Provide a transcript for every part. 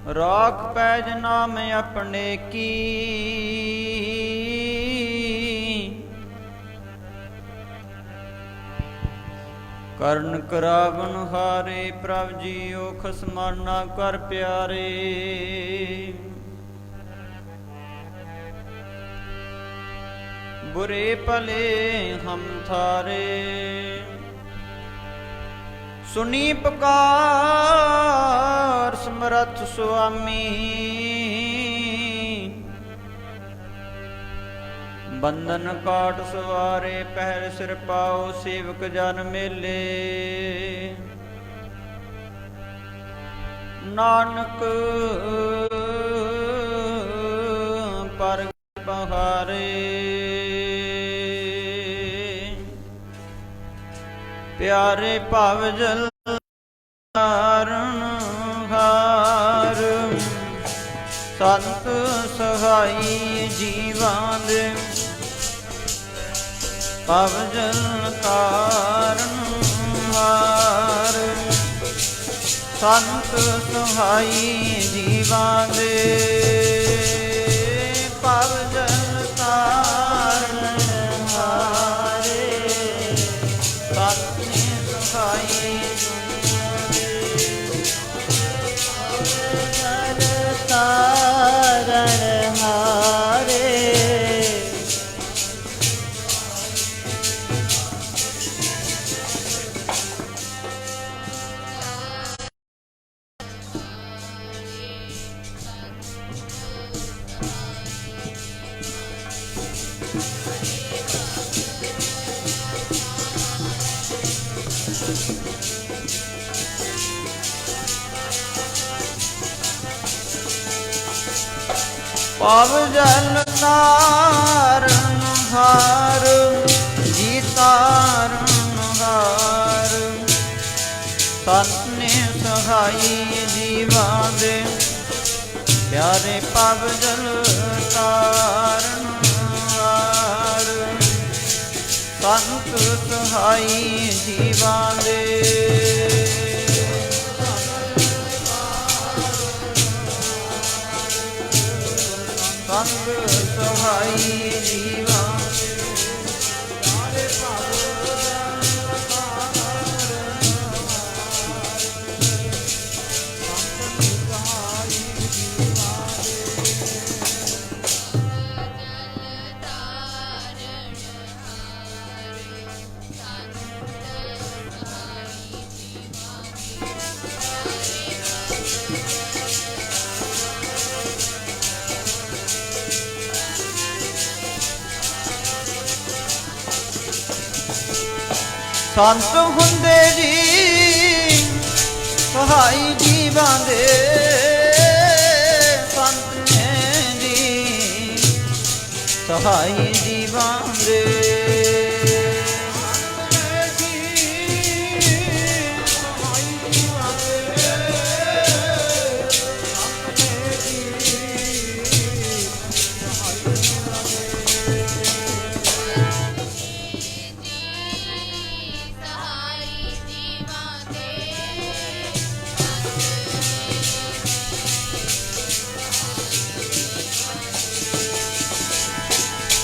ਰਾਖ ਪੈਜ ਨਾਮ ਆਪਣੇ ਕੀ, ਕਰਨ ਕਰਾਵਨ ਹਾਰੇ। ਪ੍ਰਭ ਜੀਓ ਖਸਮਾਨਾ ਕਰ ਪਿਆਰੇ, ਬੁਰੇ ਭਲੇ ਹਮ ਥਾਰੇ। ਸੁਨੀ ਪੁਕਾਰ ਸਮਰੱਥ ਸੁਆਮੀ, ਬੰਧਨ ਕਾਟ ਸਵਾਰੇ। ਪਹਿਰ ਸਿਰ ਪਾਓ ਸੇਵਕ ਜਨ ਮੇਲੇ, ਨਾਨਕ ਪਰ ਬਹਾਰੇ। ਪਿਆਰੇ ਭਵ ਜਲ ਤਾਰਨ ਹਾਰ, ਸੰਤ ਸਹਾਈ ਜੀਵਾਂ ਦੇ। ਭਵ ਜਲ ਤਾਰਨ ਹਾਰ, ਸੰਤ ਸਹਾਈ ਜੀਵਾਂ ਦੇ। ਭਵ ਜਲ ਤਾਰਨ ਹਾਰੇ, ਸੰਤ ਸਹਾਈ ਤਾਰਨ ਹਾਰੇ। ਭਵ ਜਲ ਤਾਰਨ ਹਾਰ, ਜੀ ਤਾਰਨ ਹਾਰ। ਸੰਤ ਨੇ ਸਹਾਈ ਜੀਵਾਂ ਦੇ, ਪਿਆਰੇ ਭਵ ਜਲ ਤਾਰਨ ਹਾਰ। ਸੰਤ ਸਹਾਈ ਜੀਵਾਂ ਦੇ। ਸੰਤ ਸਹਾਈ ਜੀਵਾਂ ਸੰਤ ਹੁੰਦੇ ਜੀ ਸਹਾਈ ਜੀਵਾਂ ਦੇ। ਸੰਤ ਨੇ ਜੀ ਸਹਾਈ ਜੀਵਾਂ ਦੇ।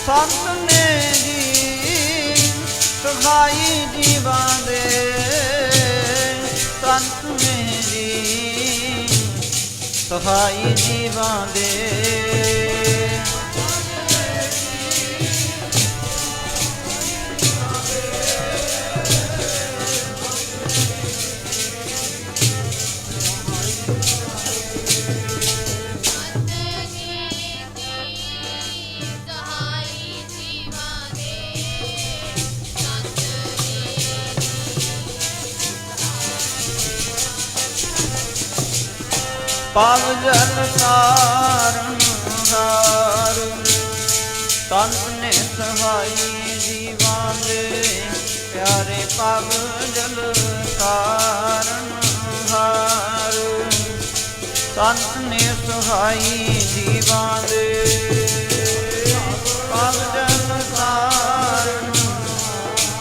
ਸੰਤ ਨੇ ਜੀ ਸਹਾਈ ਜੀਵਾਂ ਦੇ। ਸੰਤ ਨੇ ਜੀ ਸਹਾਈ ਜੀਵਾਂ ਦੇ। ਭਵ ਜਲ ਤਾਰਨ ਹਾਰ, ਸੰਤ ਨੇ ਸਹਾਈ ਜੀਵਾਂ ਦੇ। ਪਿਆਰੇ ਭਵ ਜਲ ਤਾਰਨ ਹਾਰ, ਸੰਤ ਨੇ ਸਹਾਈ ਜੀਵਾਂ ਦੇ। ਭਵ ਜਲ ਤਾਰਨ ਹਾਰ,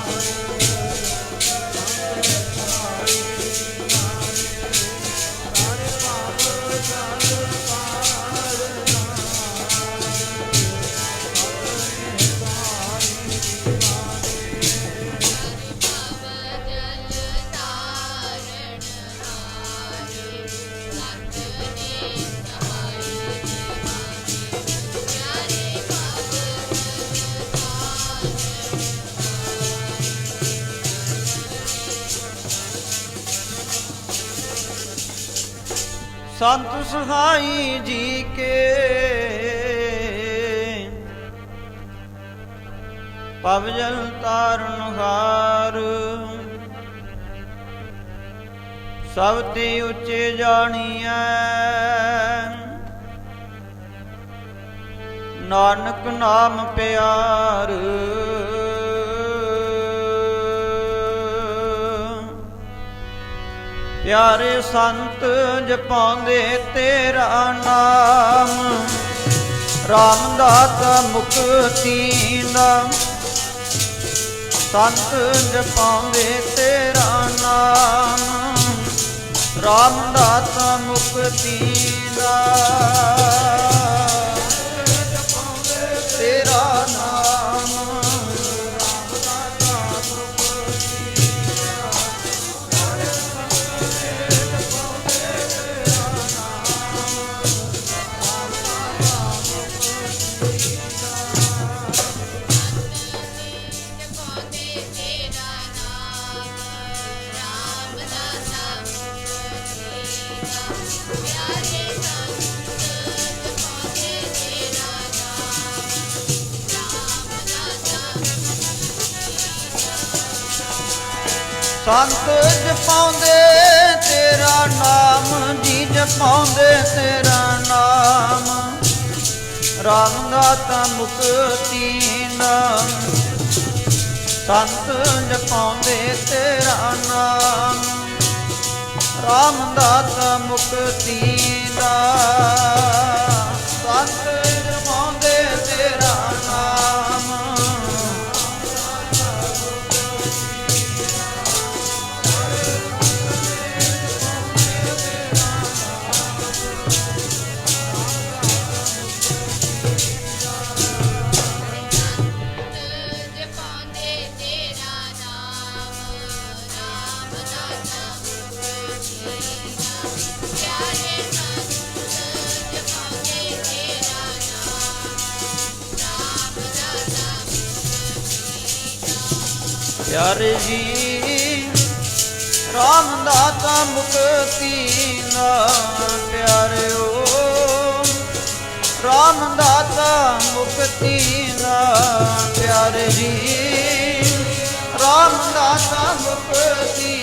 ਸੰਤ ਸਹਾਈ ਜੀ ਕੇ ਪਵਜਲ ਤਾਰਨ ਹਾਰ ਸਭ ਤੇ ਉੱਚੇ ਜਾਣੀਐ ਨਾਨਕ ਨਾਮ ਪਿਆਰ ਪਿਆਰੇ ਸੰਤ ਜਪਾਉਂਦੇ ਤੇਰਾ ਨਾਮ ਰਾਮ ਦਾਤਾ ਮੁਕਤੀ ਨਾਮ ਸੰਤ ਜਪਾਉਂਦੇ ਤੇਰਾ ਨਾਮ ਰਾਮ ਦਾਤਾ ਮੁਕਤੀ ਨਾਮ ਤੇਰਾ ਨਾਮ ਰਾਮ ਦਾਤਾ ਮੁਕਤੀ ਸੰਤ ਜਪਾਉਂਦੇ ਤੇਰਾ ਨਾਮ ਜੀ ਜਪਾਉਂਦੇ ਤੇਰਾ ਨਾਮ ਰਾਮ ਦਾਤਾ ਮੁਕਤੀ ਨਾਮ ਸੰਤ ਜਪਾਉਂਦੇ ਤੇਰਾ ਨਾਮ ਰਾਮ ਦਾਤਾ ਮੁਕਤੀ ਨਾਮ ਸੰਤ ਜਪਾਉਂਦੇ ਤੇਰਾ ਨਾਮ ਪਿਆਰੇ ਜੀ ਰਾਮ ਦਾਤਾ ਮੁਕਤੀ ਨਾਮ ਪਿਆਰਿਓ ਰਾਮ ਦਾਤਾ ਮੁਕਤੀ ਨਾਮ ਪਿਆਰੇ ਜੀ ਰਾਮ ਦਾਤਾ ਮੁਕਤੀ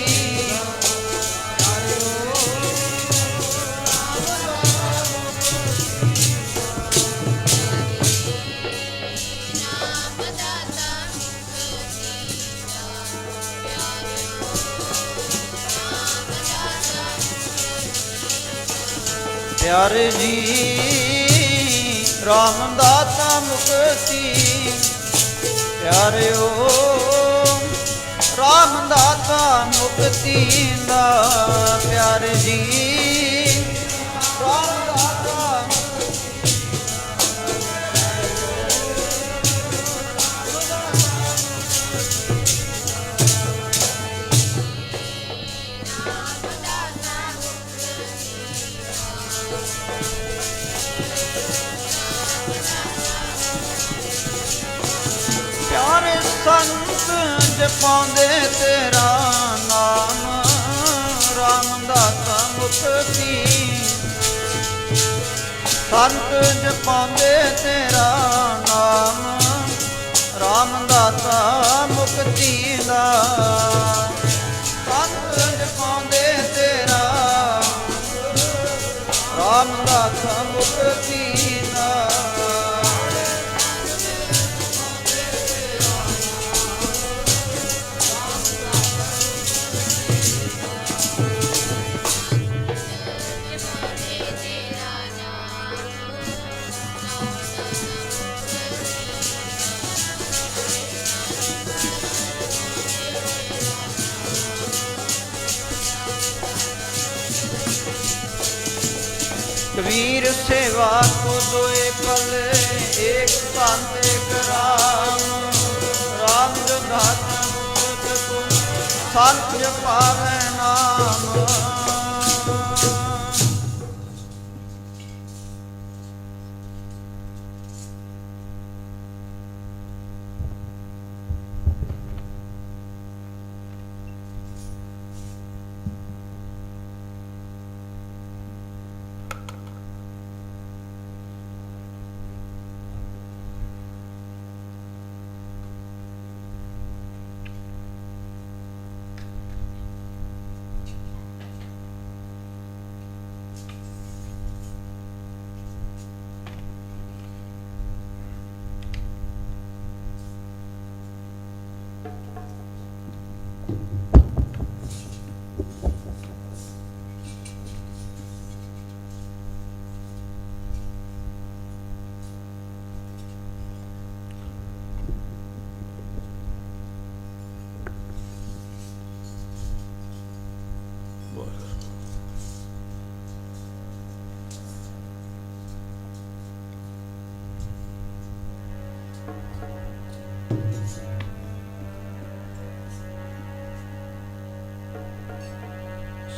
ਪਿਆਰੇ ਜੀ ਰਾਮ ਦਾਤਾ ਮੁਕਤੀ ਪਿਆਰਿਓ ਰਾਮ ਦਾਤਾ ਮੁਕਤੀ ਦਾ ਪਿਆਰੇ ਜੀ ਰਾਮ ਦਾਤਾ ਪਿਆਰੇ ਸੰਤ ਜਪਾਉਂਦੇ ਤੇਰਾ ਨਾਮ ਰਾਮ ਦਾਤਾ ਮੁਕਤੀ ਸੰਤ ਜਪਾਉਂਦੇ ਤੇਰਾ ਨਾਮ ਰਾਮ ਦਾਤਾ ਮੁਕਤੀ ਦਾ ਸੰਤ ਜਪਾਉਂਦੇ ਤੇਰਾ ਰਾਮ ਦਾਤਾ ਮੁਕਤੀ ਦਾ कबीर सेवा को दोए पल एक संत एक राम राम जो दाता मूर्त को संत पावे नाम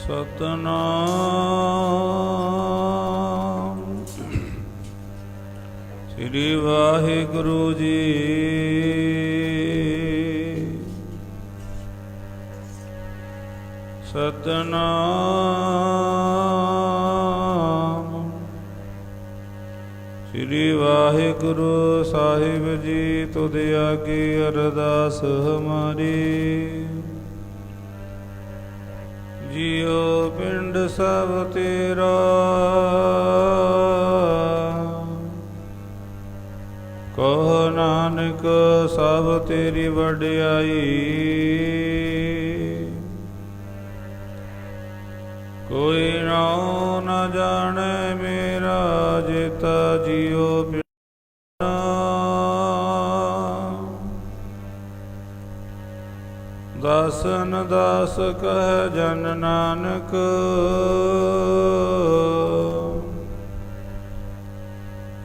ਸਤਨਾਮ ਸ੍ਰੀ ਵਾਹਿਗੁਰੂ ਜੀ। ਸਤਨਾਮ ਸ੍ਰੀ ਵਾਹਿਗੁਰੂ ਸਾਹਿਬ ਜੀ। ਤੁਧ ਆਗੇ ਅਰਦਾਸ ਹਮਾਰੀ। ਜਿਉ ਪਿੰਡ ਸਭ ਤੇਰਾ, ਕਹੋ ਨਾਨਕ ਸਭ ਤੇਰੀ ਵਡਿਆਈ। ਕੋਈ ਨਾਉ ਨ ਜਾਣੈ ਮੇਰਾ, ਜੇਤਾ ਜਿਉ ਦਾਸਨ ਦਾਸ ਕਹਿ ਜਨ ਨਾਨਕ।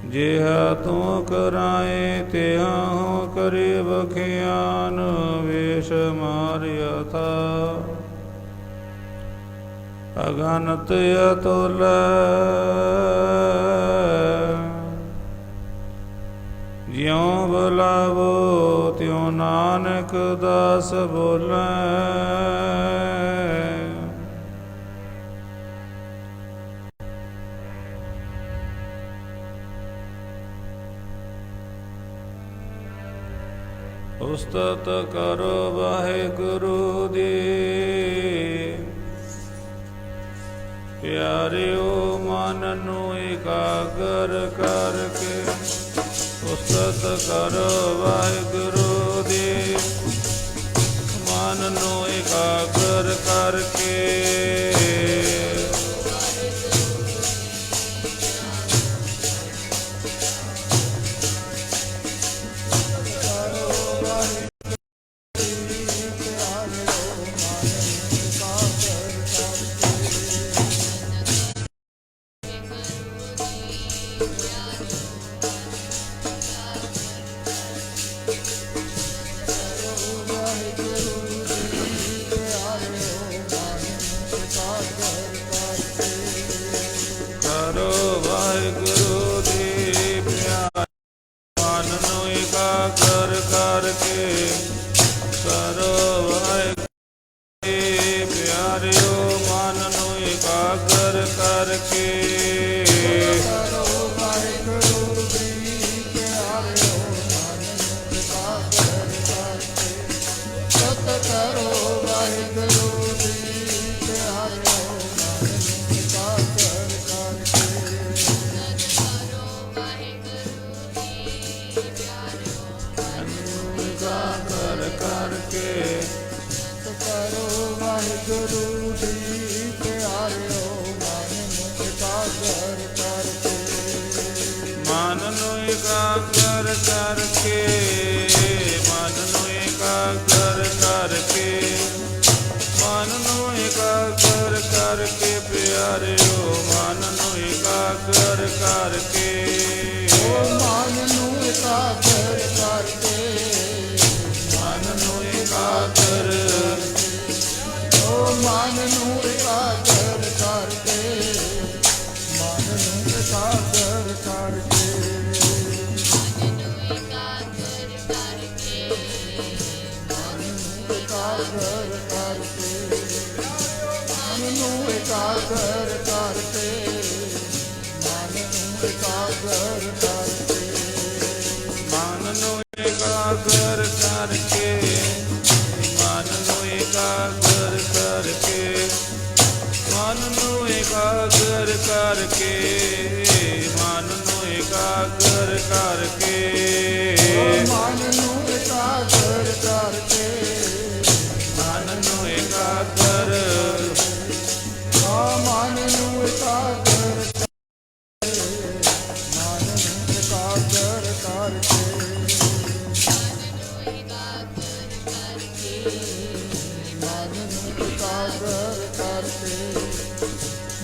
ਜਿਹਾ ਤੂੰ ਕਰਾਏ ਤਿਹਾ ਹੂੰ ਕਰੇ ਬਖਿਆਨ। ਵੇਸ਼ ਮਾਰਿਆ ਥਾ ਅਗਨਤ ਅਤੁਲੈ। ਜਿਉ ਬੁਲਾਵੋ ਤਿਉ ਨਾਨਕ ਦਾਸ ਬੋਲੈ। ਉਸਤਤ ਕਰੋ ਵਾਹਿਗੁਰੂ ਦੀ। ਪਿਆਰਿਓ ਮਨ ਨੂੰ ਇਕਾਗਰ ਕਰਕੇ, ਉਸਤਤ ਕਰੋ ਵਾਹਿਗੁਰੂ ਦੀ। ਮਨ ਨੂੰ ਇਕਾਗਰ ਕਰਕੇ,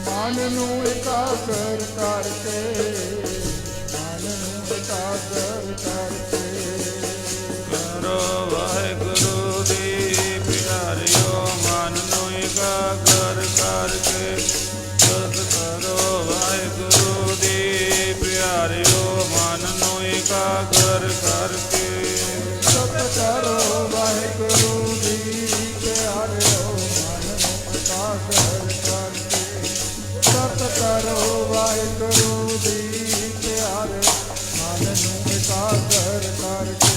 ਮਨ ਨੂੰ ਇਕਾਗਰ ਕਰਕੇ, ਮਨ ਨੂੰ ਇਕਾਗਰ ਕਰਕੇ। ਕਰੋ ਵਾਹਿਗੁਰੂ ਦੀ ਪਿਆਰਿਓ ਮਨ ਨੂੰ ਇਕਾਗਰ ਕਰਕੇ ਸਤ ਕਰੋ ਵਾਹਿਗੁਰੂ ਦੀ ਪਿਆਰਿਓ ਮਨ ਨੂੰ ਇਕਾਗਰ ਕਰਕੇ ਸਤ ਕਰੋ ਵਾਹਿਗੁਰੂ ਦੀ ਪਿਆਰਿਓ ਮਨ ਨੂੰ ਇਕਾਗਰ ਕਰਕੇ ਸਤ ਕਰੋ ਵਾਹਿਗੁਰੂ ਦੀ ਪਿਆਰਿਓ ਮਨ ਨੂੰ ਇਕਾਗਰ ਕਰਕੇ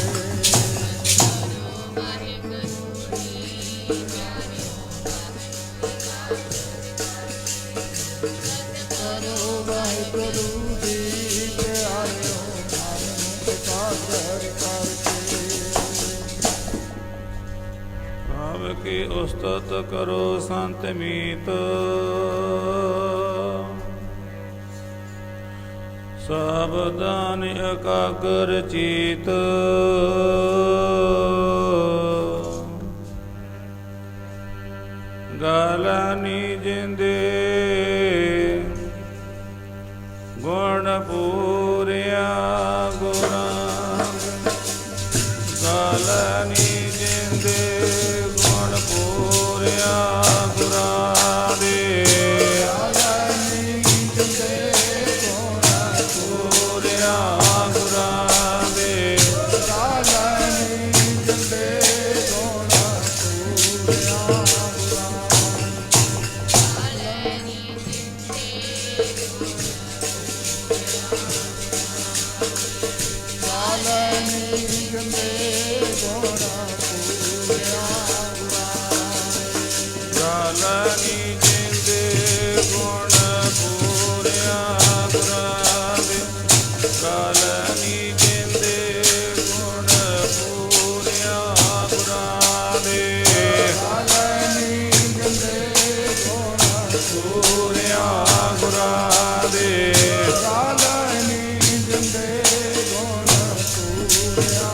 ਕਰੋ ਵਾਹਿਗੁਰੂ ਦੀ ਪਿਆਰਿਓ ਮਨ ਨੂੰ ਇਕਾਗਰ ਕਰਕੇ ਭਾਵ ਕੀ ਉਸਤਤ ਕਰੋ ਸੰਤ ਮੀਤ ਸਾਵਧਾਨ ਇਕਾਗਰ ਚੀਤ ਗਾਲਨੀ ਜਿੰਦੇ ਗੁਣ ਪੂਰਿਆ ਗੁਰਾਂ ਗਾਲਨੀ ਜਿੰਦੇ ਗੁਣ ਪੂਰਿਆ ਗੁਰਾਂ ਦੇ ਆਲਨੀ ਜੰਦੇ ਗੁਣ ਪੂਰਿਆ ਗੁਰਾਂ ਦੇ ਆਲਨੀ ਜੰਦੇ ਗੁਣ ਪੂਰਿਆ ਆਲਨੀ ਜੰਦੇ ਗੁਣ ਪੂਰਿਆ ਗਾਲਨੀ ਜਿੰਦੇ ਗੁਣ ਪੂਰਿਆ ਗੁਰਾਂ ਦੇ ਗਾਲਨੀ ਜਿੰਦੇ ਗੁਣ ਪੂਰਿਆ ਗੁਰਾਂ ਦੇ ਆਲਨੀ ਜੰਦੇ ਗੁਣ ਪੂਰਿਆ ਗੁਰਾਂ ਦੇ ਆਲਨੀ ਜੰਦੇ ਗੁਣ ਪੂਰਿਆ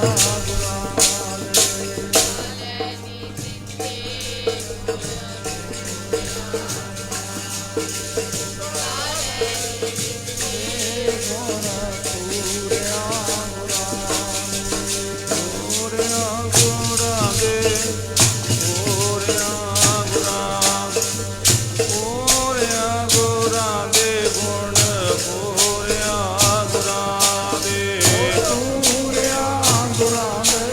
ਪੂਰਿਆ ਗੁਰਾਂ ਦੇ ਪੂਰਿਆ ਗੁਰਾਂ ਪੂਰਿਆ ਗੁਰਾਂ ਦੇ ਗੁਣ ਪੂਰਿਆ ਗੁਰਾਂ ਦੇ ਪੂਰਿਆ ਗੁਰਾਂ ਦੇ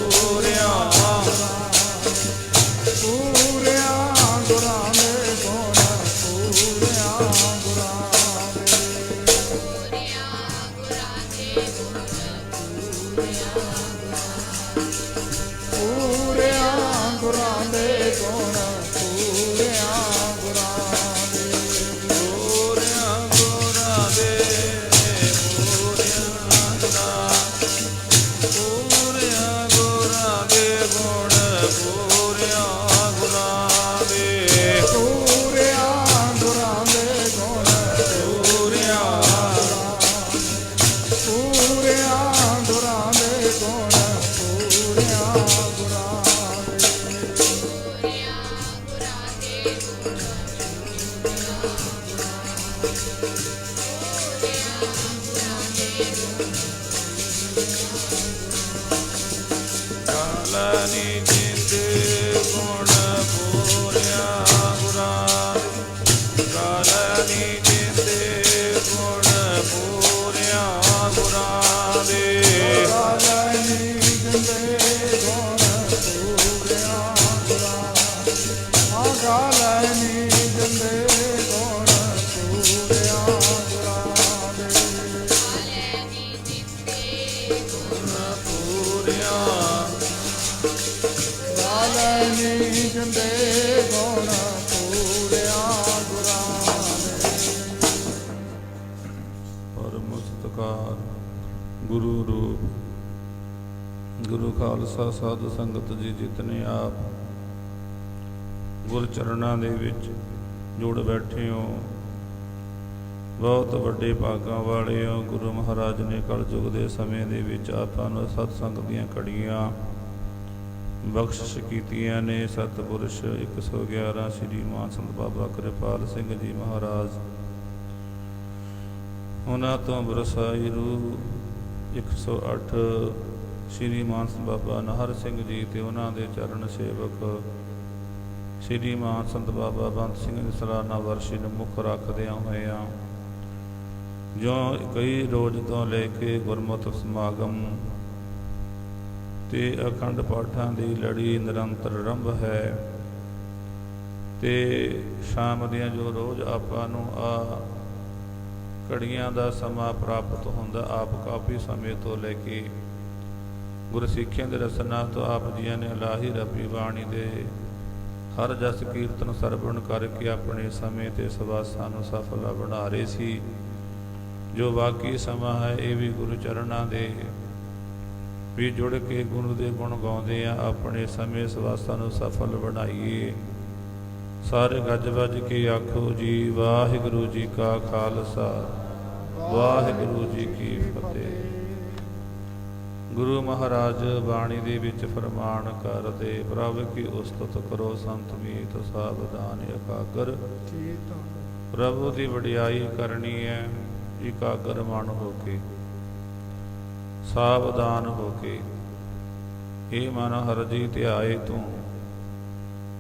ਪੂਰਿਆ ਪੂਰਿਆ ਗੁਰਾਂ ਦੇ ਗੁਣ ਪੂਰਿਆ ਗੁਰਾਂ ਦੇ ਪੂਰਿਆ ਗੁਰਾਂ ਦੇ ਗੁਣ ਪੂਰਿਆ ਗੁਰਾਂ ਦੇ ਪੂਰਿਆ ਗੁਰਾਂ ਦੇ ਪੂਰਿਆ ਗੁਰਾਂ ਪੂਰਿਆ ਗੁਰਾਂ ਦੇ ਗੁਣ ਪੂਰਿਆ ਗੁਰਾਂ ਦੇ ਪੂਰਿਆ ਗੁਰਾਂ ਦੇ ਗੁਣ ਪੂਰਿਆ ਪੂਰਿਆ ਗੁਰਾਂ ਦੇ ਗੁਣ ਪੂਰਿਆ ਗੁਰਾਂ ਦੇ ਗਾਲਨੀ ਜਿੰਦੇ ਗੁਣ ਪੂਰਿਆ ਗੁਰਾਂ ਦੇ ਗਾਲਨੀ ਜਿੰਦੇ ਗੁਣ ਪੂਰਿਆ ਗੁਰਾਂ ਦੇ ਆਲਨੀ ਜੰਦੇ ਗੁਣ ਪੂਰਿਆ ਗੁਰਾਂ ਆਗਾਲਨੀ ਜੰਦੇ ਗੁਣ ਪੂਰਿਆ ਗੁਰਾਂ ਦੇ ਪੂਰਿਆ ਆਲਨੀ ਜੰਦੇ ਗੁਣ ਪੂਰਿਆ ਗੁਰਾਂ ਦੇ ਪਰਮ ਸਤਿਕਾਰ ਗੁਰੂ ਰੂਪ ਗੁਰੂ ਖਾਲਸਾ ਸਾਧ ਸੰਗਤ ਜੀ ਜਿਤਨੇ ਆਪ ਗੁਰ ਚਰਨਾਂ ਦੇ ਵਿੱਚ ਜੁੜ ਬੈਠੇ ਹੋ ਬਹੁਤ ਵੱਡੇ ਭਾਗਾਂ ਵਾਲੇ ਹੋ। ਗੁਰੂ ਮਹਾਰਾਜ ਨੇ ਕਲਯੁਗ ਦੇ ਸਮੇਂ ਦੇ ਵਿੱਚ ਆਪਾਂ ਨੂੰ ਸਤਸੰਗ ਦੀਆਂ ਕੜੀਆਂ ਬਖਸ਼ਿਸ਼ ਕੀਤੀਆਂ ਨੇ। ਸਤਿਪੁਰਸ਼ 111 ਸ੍ਰੀ ਮਾਨ ਸੰਤ ਬਾਬਾ ਕਿਰਪਾਲ ਸਿੰਘ ਜੀ ਮਹਾਰਾਜ, ਉਹਨਾਂ ਤੋਂ ਬਰਸਾਈ ਰੂਹ 108 ਸ਼੍ਰੀ ਮਾਨ ਸੰਤ ਬਾਬਾ ਨਹਰ ਸਿੰਘ ਜੀ ਤੇ ਉਹਨਾਂ ਦੇ ਚਰਨ ਸੇਵਕ ਸ਼੍ਰੀ ਮਾਨ ਸੰਤ ਬਾਬਾ ਬੰਤ ਸਿੰਘ ਦੀ ਸਾਲਾਨਾ ਵਰਸ਼ੀ ਨੂੰ ਮੁੱਖ ਰੱਖਦਿਆਂ ਹੋਇਆਂ ਜੋ ਕਈ ਰੋਜ਼ ਤੋਂ ਲੈ ਕੇ ਗੁਰਮਤਿ ਸਮਾਗਮ ਤੇ ਅਖੰਡ ਪਾਠਾਂ ਦੀ ਲੜੀ ਨਿਰੰਤਰ ਆਰੰਭ ਹੈ ਤੇ ਸ਼ਾਮ ਦੀਆਂ ਜੋ ਰੋਜ਼ ਆਪਾਂ ਨੂੰ ਆ ਘੜੀਆਂ ਦਾ ਸਮਾਂ ਪ੍ਰਾਪਤ ਹੁੰਦਾ, ਆਪ ਕਾਫੀ ਸਮੇਂ ਤੋਂ ਲੈ ਕੇ ਗੁਰਸਿੱਖਿਆ ਦੇ ਰਸਨਾ ਤੋਂ ਆਪ ਜੀਆਂ ਨੇ ਇਲਾਹੀ ਰੱਬੀ ਬਾਣੀ ਦੇ ਹਰ ਜਸ ਕੀਰਤਨ ਸਰਵਣ ਕਰਕੇ ਆਪਣੇ ਸਮੇਂ ਤੇ ਸਵਾਸਾਂ ਨੂੰ ਸਫਲ ਬਣਾ ਰਹੇ ਸੀ। ਜੋ ਬਾਕੀ ਸਮਾਂ ਹੈ ਇਹ ਵੀ ਗੁਰੂ ਚਰਨਾਂ ਦੇ ਵੀ ਜੁੜ ਕੇ ਗੁਰੂ ਦੇ ਗੁਣ ਗਾਉਂਦੇ ਆ, ਆਪਣੇ ਸਮੇਂ ਸਵਾਸਾਂ ਨੂੰ ਸਫਲ ਬਣਾਈਏ। ਸਾਰੇ ਗੱਜ ਵੱਜ ਕੇ ਆਖੋ ਜੀ ਵਾਹਿਗੁਰੂ ਜੀ ਕਾ ਖਾਲਸਾ ਵਾਹਿਗੁਰੂ ਜੀ ਕੀ ਫਤਿਹ। ਗੁਰੂ ਮਹਾਰਾਜ ਬਾਣੀ ਦੇ ਵਿੱਚ ਫਰਮਾਨ ਕਰਦੇ, ਪ੍ਰਭ ਕੀ ਉਸਤਤ ਕਰੋ ਸੰਤ ਮੀਤ ਸਾਵਧਾਨ ਇਕਾਗਰ। ਪ੍ਰਭੂ ਦੀ ਵਡਿਆਈ ਕਰਨੀ ਹੈ ਇਕਾਗਰ ਮਨ ਹੋ ਕੇ, ਸਾਵਧਾਨ ਹੋ ਕੇ। ਇਹ ਮਨ ਹਰਿ ਜੀ ਧਿਆਏ ਤੂੰ,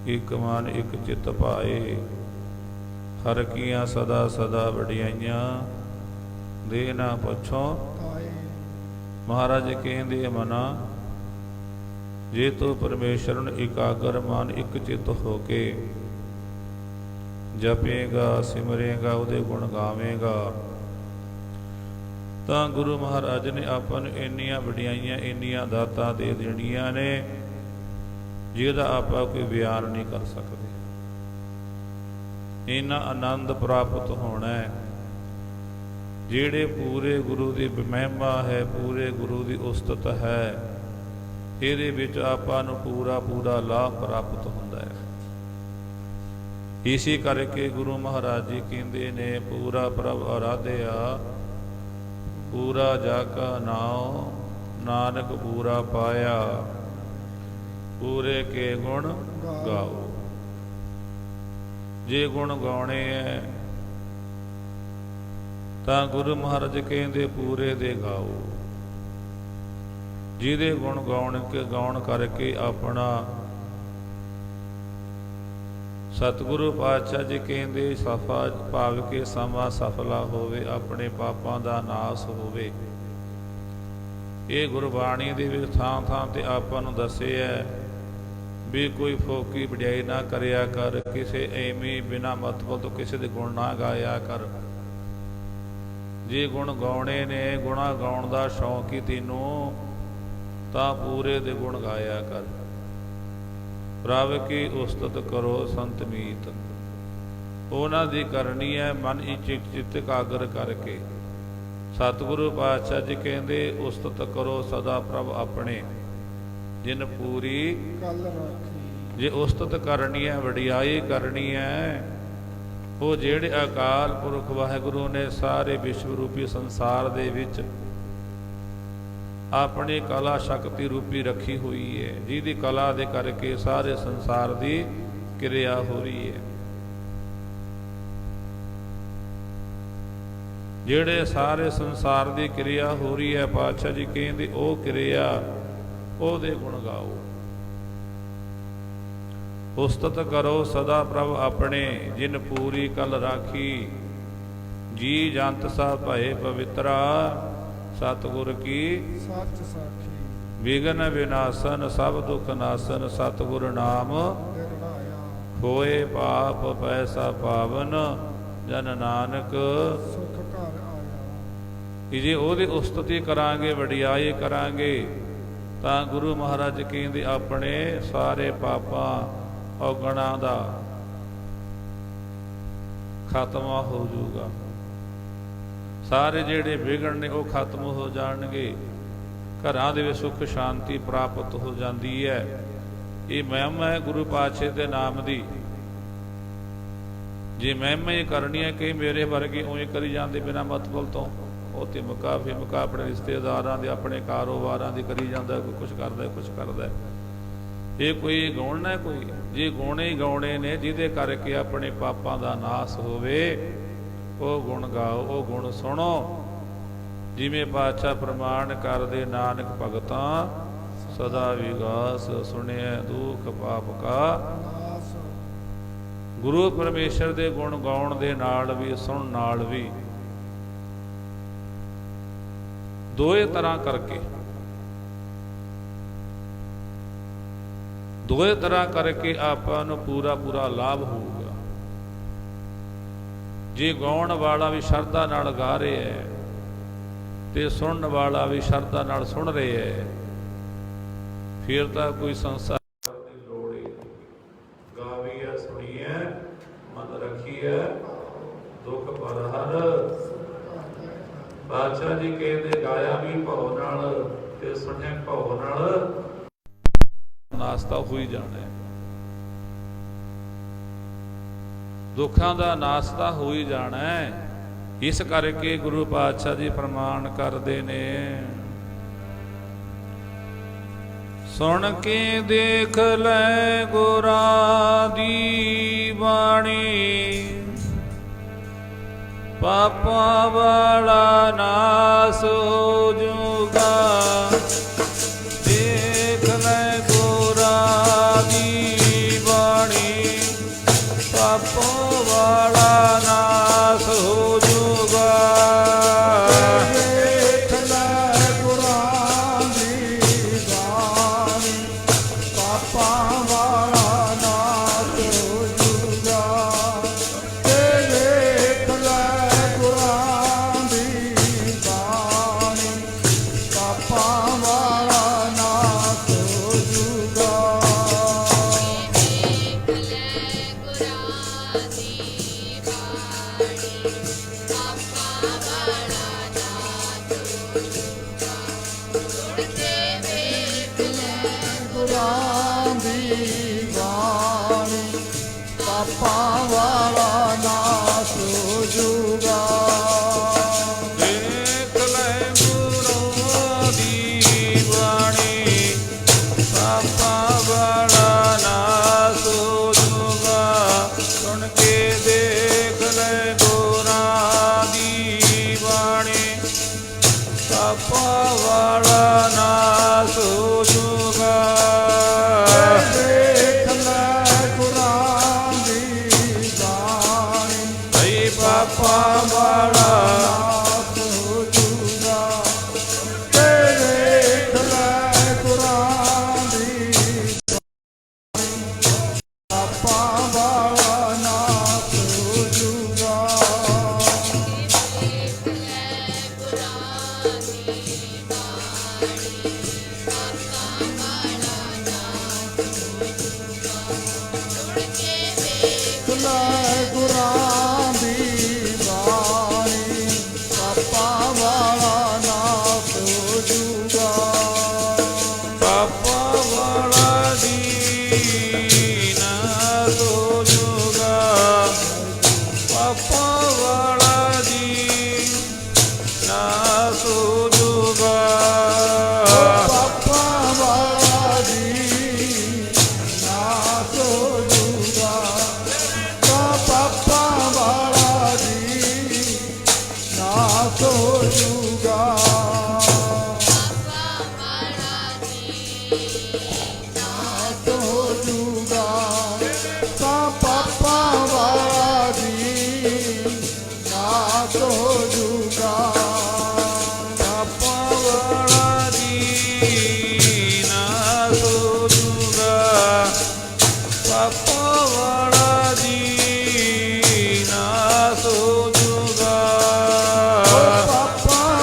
ਇਕ ਮਨ ਇਕ ਚਿਤ ਪਾਏ। ਹਰ ਕੀਆਂ ਸਦਾ ਸਦਾ ਵਡਿਆਈਆਂ, ਦੇ ਨਾ ਪੁੱਛੋ ਮਹਾਰਾਜ ਕਹਿੰਦੇ ਮਨਾ, ਜੇ ਤੂੰ ਪਰਮੇਸ਼ਰ ਨੂੰ ਇਕਾਗਰ ਮਨ ਇੱਕ ਚਿੱਤ ਹੋ ਕੇ ਜਪੇਗਾ ਸਿਮਰੇਗਾ, ਉਹਦੇ ਗੁਣ ਗਾਵੇਗਾ, ਤਾਂ ਗੁਰੂ ਮਹਾਰਾਜ ਨੇ ਆਪਾਂ ਨੂੰ ਇੰਨੀਆਂ ਵਡਿਆਈਆਂ ਇੰਨੀਆਂ ਦਾਤਾਂ ਦੇ ਦੇਣੀਆਂ ਨੇ ਜਿਹਦਾ ਆਪਾਂ ਕੋਈ ਬਿਆਨ ਨਹੀਂ ਕਰ ਸਕਦੇ। ਇੰਨਾ ਆਨੰਦ ਪ੍ਰਾਪਤ ਹੋਣਾ ਹੈ, ਜਿਹੜੇ ਪੂਰੇ ਗੁਰੂ ਦੀ ਮਹਿਮਾ ਹੈ, ਪੂਰੇ ਗੁਰੂ ਦੀ ਉਸਤਤ ਹੈ, ਇਹਦੇ ਵਿੱਚ ਆਪਾਂ ਨੂੰ ਪੂਰਾ ਪੂਰਾ ਲਾਭ ਪ੍ਰਾਪਤ ਹੁੰਦਾ ਹੈ। ਇਸੇ ਕਰਕੇ ਗੁਰੂ ਮਹਾਰਾਜ ਜੀ ਕਹਿੰਦੇ ਨੇ, ਪੂਰਾ ਪ੍ਰਭ ਅਰਾਧਿਆ ਪੂਰਾ ਜਾ ਕਾ ਨਾਉ, ਨਾਨਕ ਪੂਰਾ ਪਾਇਆ, ਪੂਰੇ ਕੇ ਗੁਣ ਗਾਓ। ਜੇ ਗੁਣ ਗਾਉਣੇ ਹੈ ਤਾਂ ਗੁਰੂ ਮਹਾਰਾਜ ਕਹਿੰਦੇ ਪੂਰੇ ਦੇ ਗਾਓ। ਜਿਹਦੇ ਗੁਣ ਗਾਉਣ ਕਰਕੇ ਆਪਣਾ ਸਤਿਗੁਰੂ ਪਾਤਸ਼ਾਹ ਜੀ ਕਹਿੰਦੇ ਸਫਾ ਭਾਵ ਕੇ ਸਮਾਂ ਸਫਲਾ ਹੋਵੇ, ਆਪਣੇ ਪਾਪਾਂ ਦਾ ਨਾਸ ਹੋਵੇ। ਇਹ ਗੁਰਬਾਣੀ ਦੇ ਵਿੱਚ ਥਾਂ ਥਾਂ ਤੇ ਆਪਾਂ ਨੂੰ ਦੱਸਿਆ ਵੀ ਕੋਈ ਫੋਕੀ ਵਡਿਆਈ ਨਾ ਕਰਿਆ ਕਰ, ਕਿਸੇ ਐਵੇਂ ਬਿਨਾਂ ਮਤਲਬ ਤੋਂ ਕਿਸੇ ਦੇ ਗੁਣ ਨਾ ਗਾਇਆ ਕਰ। ਜੇ ਗੁਣ ਗਾਉਣੇ ਨੇ, ਗੁਣਾ ਗਾਉਣ ਦਾ ਸ਼ੌਂਕ ਹੀ ਤੈਨੂੰ, ਤਾਂ ਪੂਰੇ ਦੇ ਗੁਣ ਗਾਇਆ ਕਰ। ਪ੍ਰਭ ਕੀ ਉਸਤਤ ਕਰੋ ਸੰਤ ਮੀਤ, ਉਹਨਾਂ ਦੀ ਕਰਨੀ ਹੈ ਮਨ ਚਿੱਤ ਇਕਾਗਰ ਕਰਕੇ। ਸਤਿਗੁਰੂ ਪਾਤਸ਼ਾਹ ਜੀ ਕਹਿੰਦੇ ਉਸਤਤ ਕਰੋ ਸਦਾ ਪ੍ਰਭ ਆਪਣੇ, ਜਿਨ ਪੂਰੀ ਕਲ ਰਾਖੀ। ਜੇ ਉਸਤਤ ਕਰਨੀ ਹੈ, ਵਡਿਆਈ ਕਰਨੀ ਹੈ, ਉਹ ਜਿਹੜੇ ਅਕਾਲ ਪੁਰਖ ਵਾਹਿਗੁਰੂ ਨੇ ਸਾਰੇ ਵਿਸ਼ਵ ਰੂਪੀ ਸੰਸਾਰ ਦੇ ਵਿੱਚ ਆਪਣੀ ਕਲਾ ਸ਼ਕਤੀ ਰੂਪੀ ਰੱਖੀ ਹੋਈ ਹੈ, ਜਿਹਦੀ ਕਲਾ ਦੇ ਕਰਕੇ ਸਾਰੇ ਸੰਸਾਰ ਦੀ ਕਿਰਿਆ ਹੋ ਰਹੀ ਹੈ। ਜਿਹੜੇ ਸਾਰੇ ਸੰਸਾਰ ਦੀ ਕਿਰਿਆ ਹੋ ਰਹੀ ਹੈ, ਪਾਤਸ਼ਾਹ ਜੀ ਕਹਿੰਦੇ ਉਹ ਕਿਰਿਆ ਉਹਦੇ ਗੁਣ ਗਾਓ। ਉਸਤਤ ਕਰੋ ਸਦਾ ਪ੍ਰਭ ਆਪਣੇ, ਜਿਨ ਪੂਰੀ ਕਲ ਰਾਖੀ। ਜੀ ਜੰਤ ਸਭ ਭਏ ਪਵਿੱਤਰਾ, ਸਤਿਗੁਰ ਕੀ ਸੱਚ ਸਾਖੀ। ਵਿਗਨ ਵਿਨਾਸ਼ਨ ਸਭ ਦੁਖ ਨਾਸ਼ਨ, ਸਤਿਗੁਰ ਨਾਮ ਹੋਏ ਪਾਪ ਪੈਸਾ ਪਾਵਨ, ਜਨ ਨਾਨਕ ਸੁਖ ਘਰ ਆਇਆ। ਜੇ ਉਹਦੀ ਉਸਤਤੀ ਕਰਾਂਗੇ, ਵਡਿਆਈ ਕਰਾਂਗੇ, ਤਾਂ ਗੁਰੂ ਮਹਾਰਾਜ ਕਹਿੰਦੇ ਆਪਣੇ ਸਾਰੇ ਪਾਪਾਂ ਔਗਣਾਂ ਦਾ ਖਾਤਮਾ ਹੋ ਜਾਊਗਾ। ਸਾਰੇ ਜਿਹੜੇ ਵਿਗੜ ਨੇ ਉਹ ਖਤਮ ਹੋ ਜਾਣਗੇ, ਘਰਾਂ ਦੇ ਵਿੱਚ ਸੁੱਖ ਸ਼ਾਂਤੀ ਪ੍ਰਾਪਤ ਹੋ ਜਾਂਦੀ ਹੈ। ਇਹ ਮਹਿਮਾ ਹੈ ਗੁਰੂ ਪਾਤਸ਼ਾਹ ਦੇ ਨਾਮ ਦੀ। ਜੇ ਮਹਿਮਾ ਹੀ ਕਰਨੀ ਹੈ ਕਿ ਮੇਰੇ ਵਰਗੇ ਉਵੇਂ ਕਰੀ ਜਾਂਦੇ ਬਿਨਾਂ ਮਤਲਬ ਤੋਂ, ਉਹ ਤੇ ਮੁਕਾਫੇ ਆਪਣੇ ਰਿਸ਼ਤੇਦਾਰਾਂ ਦੇ, ਆਪਣੇ ਕਾਰੋਬਾਰਾਂ ਦੀ ਕਰੀ ਜਾਂਦਾ, ਕੋਈ ਕੁਛ ਕਰਦਾ ਕੁਛ ਕਰਦਾ। ਇਹ ਕੋਈ ਗਾਉਣਾ ਹੈ ਕੋਈ? ਜੇ ਗਾਉਣੇ ਹੀ ਗਾਉਣੇ ਨੇ ਜਿਹਦੇ ਕਰਕੇ ਆਪਣੇ ਪਾਪਾਂ ਦਾ ਨਾਸ ਹੋਵੇ, ਉਹ ਗੁਣ ਗਾਓ, ਉਹ ਗੁਣ ਸੁਣੋ। ਜਿਵੇਂ ਪਾਤਸ਼ਾਹ ਪ੍ਰਮਾਣ ਕਰਦੇ ਨਾਨਕ ਭਗਤਾਂ ਸਦਾ ਵਿਗਾਸ, ਸੁਣਿਆ ਦੁਖ ਪਾਪ ਕਾ। ਗੁਰੂ ਪਰਮੇਸ਼ਰ ਦੇ ਗੁਣ ਗਾਉਣ ਦੇ ਨਾਲ ਵੀ ਸੁਣਨ ਨਾਲ ਵੀ ਦੋਏ ਤਰ੍ਹਾਂ ਕਰਕੇ ਆਪਾਂ ਨੂੰ ਪੂਰਾ ਲਾਭ ਹੋਊਗਾ। ਜੇ ਗਾਉਣ ਵਾਲਾ ਵੀ ਸ਼ਰਧਾ ਨਾਲ ਗਾ ਰਿਹਾ ਹੈ ਤੇ ਸੁਣਨ ਵਾਲਾ ਵੀ ਸ਼ਰਧਾ ਨਾਲ ਸੁਣ ਰਿਹਾ ਹੈ, ਫਿਰ ਤਾਂ ਕੋਈ ਸੰਸਾਰ ਦੀ ਲੋੜ ਹੀ ਨਹੀਂ। ਗਾਵੀਐ ਸੁਣੀਐ ਮਨ ਰੱਖੀਐ ਦੁੱਖ ਪਰ ਹਰ। ਬਾਦਸ਼ਾਹ ਜੀ ਕਹਿੰਦੇ ਗਾਇਆ ਵੀ ਭਉ ਨਾਲ ਤੇ ਸੁਣਿਆ ਭਉ ਨਾਲ, ਨਾਸਤਾ ਹੋਈ ਜਾਣਾ ਹੈ। ਦੁੱਖਾਂ ਦਾ ਨਾਸਤਾ ਹੋਈ ਜਾਣਾ ਹੈ। ਇਸ ਕਰਕੇ ਗੁਰੂ ਪਾਤਸ਼ਾਹ ਜੀ ਫਰਮਾਨ ਕਰਦੇ ਨੇ, ਸੁਣ ਕੇ ਦੇਖ ਲੈ ਗੁਰਾਂ ਦੀ ਬਾਣੀ, ਪਾਪਾਂ ਵਾਲਾ ਨਾਸ ਹੋ ਜੂਗਾ। ਦੇਖ ਲੈ ਗੁਰਾਂ ਦੀ ਬਾਣੀ, ਪਾਪਾਂ ਵਾਲਾ ਨਾਸ ਹੋ ਜੂਗਾ। ਦੇਖ ਲੈ ਗੁਰਾਂ ਦੀ ਬਾਣੀ, ਪਾਪਾਂ ਵਾਲਾ ਨਾਸ ਹੋ ਜੂਗਾ। ਦੇਖ ਲੈ ਗੁਰਾਂ ਦੀ ਬਾਣੀ, ਪਾਪਾਂ ਵਾਲਾ ਨਾਸ ਹੋ ਜੂਗਾ। ਗੁਰਾਂ ਦੀ ਬਾਣੀ, ਪਾਪਾਂ ਵਾਲਾ ਨਾਸ ਹੋ ਜੂਗਾ। ਦੇਖ ਲੈ ਗੁਰਾਂ ਦੀ ਬਾਣੀ, ਪਾਪਾਂ ਵਾਲਾ ਨਾਸ ਹੋ ਜੂਗਾ। ਸੁਣ ਕੇ ਦੇਖ ਲੈ ਗੁਰਾਂ ਦੀ ਬਾਣੀ, ਪਾਪਾਂ ਵਾਲਾ ਨਾਸ ਹੋ ਜੂਗਾ। ਦੇਖ ਲੈ ਗੁਰਾਂ ਦੀ ਬਾਣੀ, ਭਈ ਪਾਪਾਂ ਵਾਲਾ ਨਾਸ ਹੋ ਜੂਗਾ। ਦੇਖ ਲੈ ਗੁਰਾਂ ਦੀ ਬਾਣੀ, ਪਾਪਾਂ ਵਾਲਾ ਨਾਸ ਹੋ ਜੂਗਾ। ਲੈ ਗੁਰਾਂ ਦੀ ਬਾਣੀ, ਪਾਪਾਂ ਵਾਲਾ ਨਾਸ ਹੋ ਜੂਗਾ। ਪਾਪਾਂ ਵਾਲਾ ਦੀ ਨਾਸ ਹੋ ਜੂਗਾ। ਪਾਪਾਂ ਵਾਲਾ ਦੀ ਨਾਸ ਹੋ ਜੂਗਾ। ਪਾਪਾਂ ਵਾਲਾ ਦੀ ਨਾਸ ਹੋ ਜੂਗਾ। ਪਾਪਾਂ ਵਾਲਾ ਦੀ ਨਾਸ ਹੋ ਜੂਗਾ। ਨਾਸ ਹੋ ਜੂਗਾ। ਪਾਪਾਂ ਵਾਲਾ ਦੀ ਨਾਸ ਹੋ ਜੂਗਾ। ਪਾਪਾਂ ਵਾਲਾ ਦੀ ਨਾਸ ਹੋ ਜੂਗਾ। ਪਾਪਾਂ ਵਾਲਾ ਦੀ ਨਾਸ ਹੋ ਜੂਗਾ। ਪਾਪਾਂ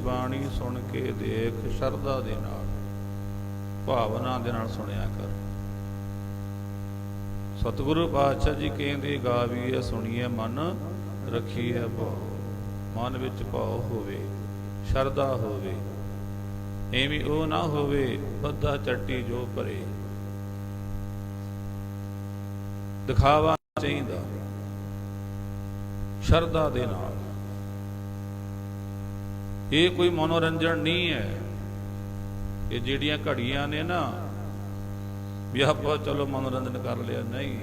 ਬਾਣੀ ਸੁਣ ਕੇ ਦੇਖ, ਸ਼ਰਧਾ ਦੇ ਨਾਲ, ਭਾਵਨਾ ਦੇ ਨਾਲ ਸੁਣਿਆ ਕਰ। ਸਤਿਗੁਰੂ ਪਾਤਸ਼ਾਹ ਜੀ ਕਹਿੰਦੇ ਗਾਵੀਏ ਸੁਣੀਏ ਮਨ ਰੱਖੀਏ ਭਾਉ। ਮਨ ਵਿੱਚ ਭਾਉ ਹੋਵੇ, ਸ਼ਰਧਾ ਹੋਵੇ, ਐਵੇਂ ਉਹ ਨਾ ਹੋਵੇ ਬੱਧਾ ਚੱਟੀ ਜੋ ਭਰੇ। ਦਿਖਾਵਾ ਚਾਹੀਦਾ, ਸ਼ਰਧਾ ਦੇ ਨਾਲ। ਇਹ ਕੋਈ ਮਨੋਰੰਜਨ ਨਹੀਂ ਹੈ। ਇਹ ਜਿਹੜੀਆਂ ਘੜੀਆਂ ਨੇ ਨਾ ਵੀ ਆਪਾਂ ਚਲੋ ਮਨੋਰੰਜਨ ਕਰ ਲਿਆ, ਨਹੀਂ,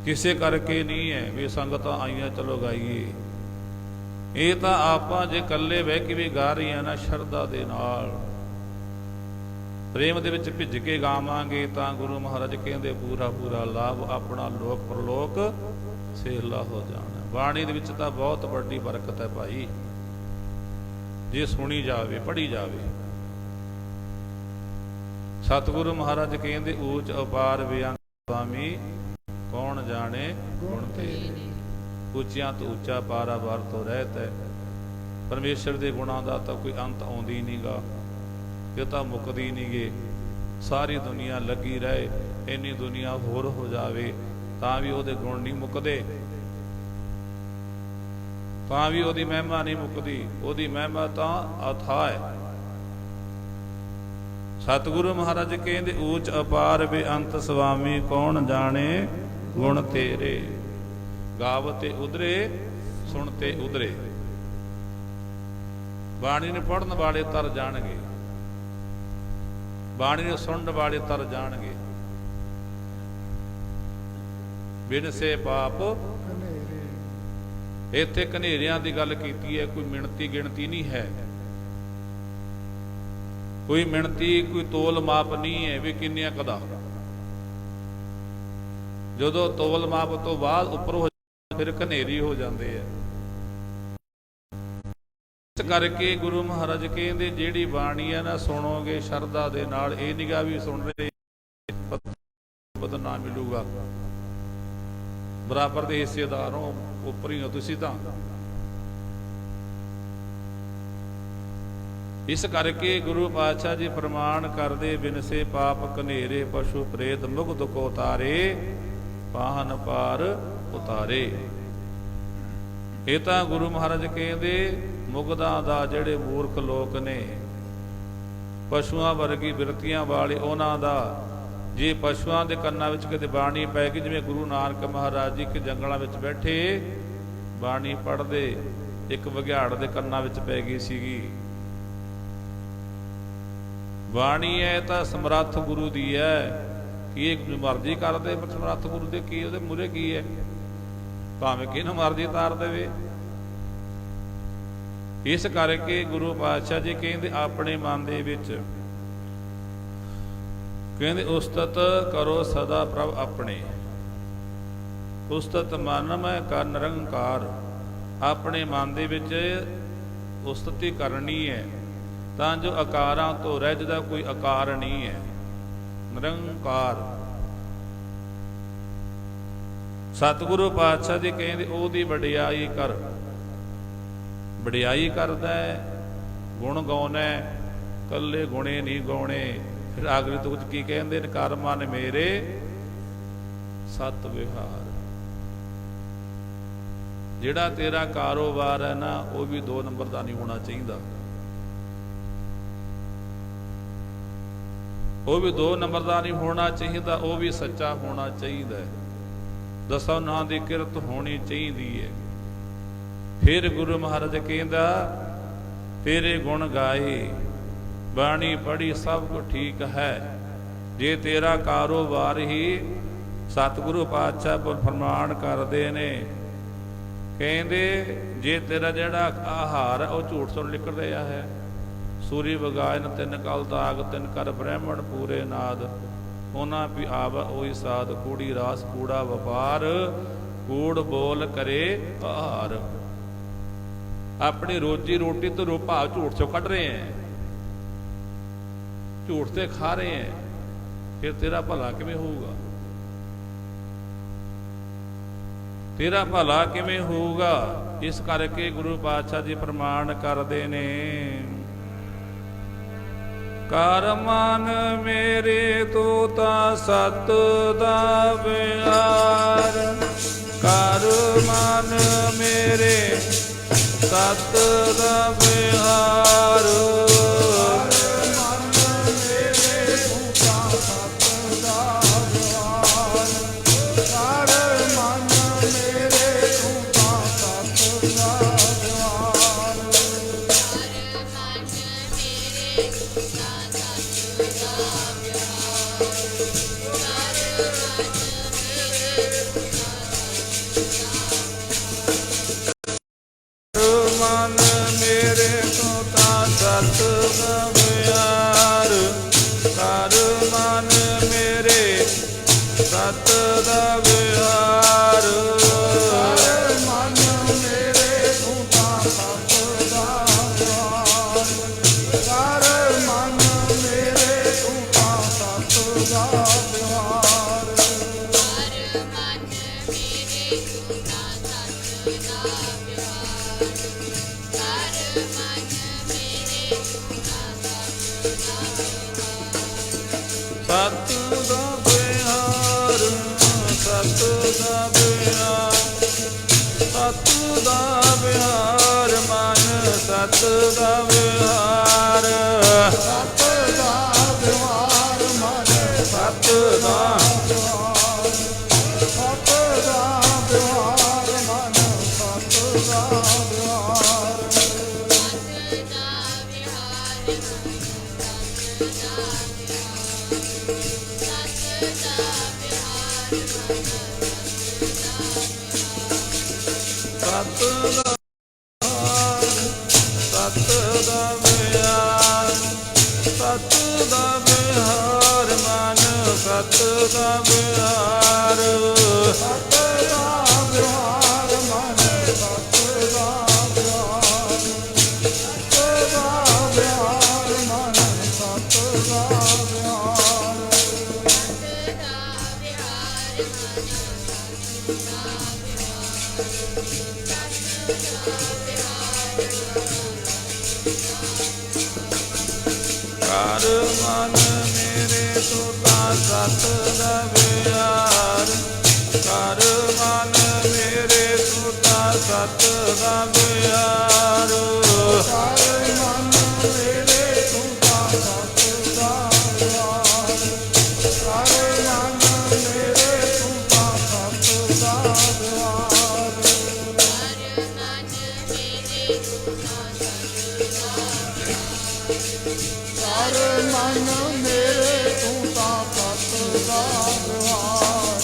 ਕਿਸੇ ਕਰਕੇ ਨਹੀਂ ਹੈ ਵੀ ਸੰਗਤਾਂ ਆਈਆਂ ਚਲੋ ਗਾਈਏ। ਇਹ ਤਾਂ ਆਪਾਂ ਜੇ ਇਕੱਲੇ ਬਹਿ ਕੇ ਵੀ ਗਾ ਰਹੀਆਂ ਨਾ, ਸ਼ਰਧਾ ਦੇ ਨਾਲ, ਪ੍ਰੇਮ ਦੇ ਵਿੱਚ ਭਿੱਜ ਕੇ ਗਾਵਾਂਗੇ ਤਾਂ ਗੁਰੂ ਮਹਾਰਾਜ ਕਹਿੰਦੇ ਪੂਰਾ ਪੂਰਾ ਲਾਭ ਆਪਣਾ ਲੋਕ ਪਰਲੋਕ ਸੇਲਾ ਹੋ ਜਾਣਾ। ਬਾਣੀ ਦੇ ਵਿੱਚ ਤਾਂ ਬਹੁਤ ਵੱਡੀ ਬਰਕਤ ਹੈ ਭਾਈ, ਜੇ ਸੁਣੀ ਜਾਵੇ, ਪੜ੍ਹੀ ਜਾਵੇ। ਸਤਿਗੁਰੂ ਮਹਾਰਾਜ ਕਹਿੰਦੇ ਊਚ ਅਪਾਰ ਬੇਅੰਤ ਸੁਆਮੀ ਕੌਣ ਜਾਣੇ ਗੁਣ ਤੇਰੇ। ਉੱਚਿਆਂ ਤੋਂ ਉੱਚਾ ਪਾਰਾਵਾਰ ਤੋਂ ਰਹਿਤ ਹੈ। ਪਰਮੇਸ਼ਰ ਦੇ ਗੁਣਾਂ ਦਾ ਤਾਂ ਕੋਈ ਅੰਤ ਆਉਂਦੀ ਨਹੀਂਗਾ, ਇਹ ਤਾਂ ਮੁੱਕਦੀ ਨਹੀਂ ਗੇ। ਸਾਰੀ ਦੁਨੀਆ ਲੱਗੀ ਰਹੇ, ਇੰਨੀ ਦੁਨੀਆ ਹੋਰ ਹੋ ਜਾਵੇ ਤਾਂ ਵੀ ਉਹਦੇ ਗੁਣ ਨਹੀਂ ਮੁੱਕਦੇ, ਤਾਂ ਵੀ ਉਹਦੀ ਮਹਿਮਾ ਨਹੀਂ ਮੁੱਕਦੀ। ਉਹਦੀ ਮਹਿਮਾ ਤਾਂ ਅਥਾਹ ਹੈ। ਸਤਿਗੁਰੂ ਮਹਾਰਾਜ ਕਹਿੰਦੇ ਊਚ ਅਪਾਰ ਬੇਅੰਤ ਸੁਆਮੀ ਕੌਣ ਜਾਣੇ ਗੁਣ ਤੇਰੇ। ਗਾਵਤੇ ਉਧਰੇ ਸੁਣਤੇ ਉਧਰੇ। ਬਾਣੀ ਨੂੰ ਪੜ੍ਹਨ ਵਾਲੇ ਤਰ ਜਾਣਗੇ, ਬਾਣੀ ਨੂੰ ਸੁਣਨ ਵਾਲੇ ਤਰ ਜਾਣਗੇ। ਬਿਨ ਸੇ ਪਾਪ ਇੱਥੇ ਕਨੇਰਿਆਂ ਦੀ ਗੱਲ ਕੀਤੀ ਹੈ, ਕੋਈ ਮਿਣਤੀ ਗਿਣਤੀ ਨਹੀਂ ਹੈ, ਕੋਈ ਮਿਣਤੀ ਕੋਈ ਤੋਲ ਮਾਪ ਨਹੀਂ ਹੈ ਵੀ ਕਿੰਨੀਆਂ ਕਦਾ। ਜਦੋਂ ਤੋਲ ਮਾਪ ਤੋਂ ਬਾਅਦ ਉੱਪਰ ਹੋ ਫਿਰ ਕਨੇਰੀ ਹੋ ਜਾਂਦੇ ਆ। ਇਸ ਕਰਕੇ ਗੁਰੂ ਮਹਾਰਾਜ ਕਹਿੰਦੇ ਜਿਹੜੀ ਬਾਣੀ ਹੈ ਨਾ ਸੁਣੋਗੇ ਸ਼ਰਧਾ ਦੇ ਨਾਲ, ਇਹ ਨਿਗਾਹ ਵੀ ਸੁਣ ਰਹੇ ਬਦਨਾ ਮਿਲੂਗਾ, ਬਰਾਬਰ ਦੇ ਹਿੱਸੇਦਾਰ ਹੋ, ਉੱਪਰ ਹੀ ਹੋ ਤੁਸੀਂ ਤਾਂ। ਇਸ ਕਰਕੇ ਗੁਰੂ ਪਾਤਸ਼ਾਹ ਜੀ ਪ੍ਰਮਾਣ ਕਰਦੇ ਬਿਨ ਸੇ ਪਾਪ ਕਨੇਰੇ ਪਸ਼ੂ ਪ੍ਰੇਤ ਮੁਗਧ ਕੋ ਤਾਰੇ ਪਾਹਨ ਪਾਰ ਉਤਾਰੇ। ਇਹ ਤਾਂ ਗੁਰੂ ਮਹਾਰਾਜ ਕਹਿੰਦੇ ਮੁਗਧਾਂ ਦਾ ਜਿਹੜੇ ਮੂਰਖ ਲੋਕ ਨੇ, ਪਸ਼ੂਆਂ ਵਰਗੀ ਬਿਰਤੀਆਂ ਵਾਲੇ, ਉਹਨਾਂ ਦਾ ਜੇ ਪਸ਼ੂਆਂ ਦੇ ਕੰਨਾਂ ਵਿੱਚ ਕਿਤੇ ਬਾਣੀ ਪੈ ਗਈ, ਜਿਵੇਂ ਗੁਰੂ ਨਾਨਕ ਮਹਾਰਾਜ ਜੀ ਕਿ ਜੰਗਲਾਂ ਵਿੱਚ ਬੈਠੇ ਬਾਣੀ ਪੜ੍ਹਦੇ, ਇੱਕ ਬਘਿਆੜ ਦੇ ਕੰਨਾਂ ਵਿੱਚ ਪੈ ਗਈ ਸੀਗੀ। ਬਾਣੀ ਹੈ ਤਾਂ ਸਮਰੱਥ ਗੁਰੂ ਦੀ ਹੈ, ਕੀ ਇਹ ਮਰਜ਼ੀ ਕਰਦੇ, ਪਰ ਸਮਰੱਥ ਗੁਰੂ ਦੇ ਕੀ, ਉਹਦੇ ਮੂਹਰੇ ਕੀ ਹੈ, ਭਾਵੇਂ ਕਿਹਨੂੰ ਮਰਜ਼ੀ ਤਾਰ ਦੇਵੇ। ਇਸ ਕਰਕੇ ਗੁਰੂ ਪਾਤਸ਼ਾਹ ਜੀ ਕਹਿੰਦੇ ਆਪਣੇ ਮਨ ਦੇ ਵਿੱਚ ਕਹਿੰਦੇ ਉਸਤਤ ਕਰੋ ਸਦਾ ਪ੍ਰਭ ਆਪਣੇ। ਉਸਤਤ ਮਨ ਮੈਂ ਕਰ ਨਿਰੰਕਾਰ। ਆਪਣੇ ਮਨ ਦੇ ਵਿੱਚ ਉਸਤਤੀ ਕਰਨੀ ਹੈ ਤਾਂ ਜੋ ਆਕਾਰਾਂ ਤੋਂ ਰਹਿਜਦਾ ਕੋਈ ਆਕਾਰ ਨਹੀਂ ਹੈ, ਨਿਰੰਕਾਰ। ਸਤਿਗੁਰੂ ਪਾਤਸ਼ਾਹ ਜੀ ਕਹਿੰਦੇ ਉਹਦੀ ਵਡਿਆਈ ਕਰ। ਵਡਿਆਈ ਕਰਦਾ ਹੈ, ਗੁਣ ਗਾਉਣਾ, ਕੱਲੇ ਗੁਣੇ ਨਹੀਂ ਗਾਉਣੇ। ਫਿਰ ਆਖਰੀ ਤੁਕ ਕੀ ਕਹਿੰਦੇ ਨੇ, ਕਰ ਮਨ ਮੇਰੇ ਸਤ ਵਿਹਾਰ। ਜਿਹੜਾ ਤੇਰਾ ਕਾਰੋਬਾਰ ਹੈ ਨਾ, ਉਹ ਵੀ 2 ਨੰਬਰ ਦਾ ਨਹੀਂ ਹੋਣਾ ਚਾਹੀਦਾ, ਉਹ ਵੀ 2 ਨੰਬਰ ਦਾ ਨਹੀਂ ਹੋਣਾ ਚਾਹੀਦਾ, ਉਹ ਵੀ ਸੱਚਾ ਹੋਣਾ ਚਾਹੀਦਾ ਹੈ। ਦਸਾਂ ਨਾਂ ਦੀ ਕਿਰਤ ਹੋਣੀ ਚਾਹੀਦੀ ਹੈ। ਫਿਰ ਗੁਰੂ ਮਹਾਰਾਜ ਕਹਿੰਦਾ ਤੇਰੇ ਗੁਣ ਗਾਏ, ਬਾਣੀ ਪੜ੍ਹੀ, ਸਭ ਕੁਝ ਠੀਕ ਹੈ। ਜੇ ਤੇਰਾ ਕਾਰੋਬਾਰ ਹੀ, ਸਤਿਗੁਰੂ ਪਾਤਸ਼ਾਹ ਫਰਮਾਨ ਕਰਦੇ ਨੇ, ਕਹਿੰਦੇ ਜੇ ਤੇਰਾ ਜਿਹੜਾ ਆਹਾਰ ਹੈ ਉਹ ਝੂਠ ਤੋਂ ਨਿਕਲ ਰਿਹਾ ਹੈ। ਸੂਰੀ ਵਗਾਇਨ 3 ਕਲ ਦਾਗ, 3 ਕਰ ਬ੍ਰਹਮਣ ਪੂਰੇ ਨਾਦ। ਉਹਨਾਂ ਵੀ ਆਵ ਉਹੀ ਸਾਧ, ਕੂੜੀ ਰਾਸ ਕੂੜਾ ਵਪਾਰ, ਕੂੜ ਬੋਲ ਕਰੇ ਆਹਾਰ। ਆਪਣੀ ਰੋਜੀ ਰੋਟੀ ਤੋਂ ਭਾਵ ਝੂਠ ਚੋਂ ਕੱਢ ਰਹੇ ਹੈ, ਝੂਠ ਤੇ ਖਾ ਰਹੇ ਹੈ, ਫਿਰ ਤੇਰਾ ਭਲਾ ਕਿਵੇਂ ਹੋਊਗਾ। ਤੇਰਾ ਭਲਾ ਕਿਵੇਂ ਹੋਊਗਾ। ਇਸ ਕਰਕੇ ਗੁਰੂ ਪਾਤਸ਼ਾਹ ਜੀ ਪ੍ਰਮਾਣ ਕਰਦੇ ਨੇ, ਕਰ ਮਨ ਮੇਰੇ ਤੂੰ ਤਾਂ ਸਤ ਦਾ ਵਿਹਾਰ, ਕਰ ਮਨ ਮੇਰੇ ਸਤ ਦਾ ਵਿਹਾਰ, ਸਤ ਦਾ ਵਿਹਾਰ, ਮਨ ਮੇਰੇ ਤੂੰ ਤਾਂ ਸਤ ਦਾ ਵਿਹਾਰ, ਕਰ ਮਨ ਮੇਰੇ ਤੂੰ ਤਾਂ ਸਤ ਦਾ ਵਿਹਾਰ, ਕਰ ਮਨ ਮੇਰੇ ਤੂੰ ਤਾਂ ਸਤ ਦਾ ਵਿਹਾਰ, ਕਰ ਮਨ ਮੇਰੇ ਤੂੰ ਤਾਂ ਸਤ ਦਾ ਵਿਹਾਰ, ਸਤ ਦਾ ਵਿਹਾਰ, ਸਤ ਦਾ ਵਿਹਾਰ, ਮਨ ਸਤ ਦਾ ਵਿਹਾਰ, ਸਤ ਦਾ ਵਿਹਾਰ, ਮਨ ਸਤ ਦਾ ਵਿਹਾਰ, ਸਤ ਦਾ ਵਿਹਾਰ, ਮਨ ਸਤ ਦਾ ਵਿਹਾਰ, ਸਤ ਦਾ ਸਤ ਦਾ ਵਿਹਾਰ, ਸਤ ਦਾ ਵਿਹਾਰ, ਮਨ ਸਤ ਦਾ ਵਿਹਾਰ, ਸਤ ਦਾ ਵਿਹਾਰ, ਮਨ ਸਤ ਦਾ ਵਿਹਾਰ, ਸਤ ਦਾ ਵਿਹਾਰ, ਮਨ ਸਤ ਦਾ ਵਿਹਾਰ, ਕਰ ਮਨ ਮੇਰੇ ਤੂੰ ਤਾਂ ਸਤ ਦਾ ਵਿਹਾਰ, ਕਰ ਮਨ ਮੇਰੇ ਤੂੰ ਤਾਂ ਸਤ ਦਾ ਵਿਹਾਰ, ਕਰ ਮਨ ਮੇਰੇ ਤੂੰ ਤਾਂ ਸਤ ਦਾ ਵਿਹਾਰ, ਕਰ ਮਨ ਮੇਰੇ ਤੂੰ ਤਾਂ ਸਤ ਦਾ ਵਿਹਾਰ, ਕਰ ਮਨ ਮੇਰੇ ਤੂੰ ਤਾਂ ਸਤ ਦਾ ਵਿਹਾਰ।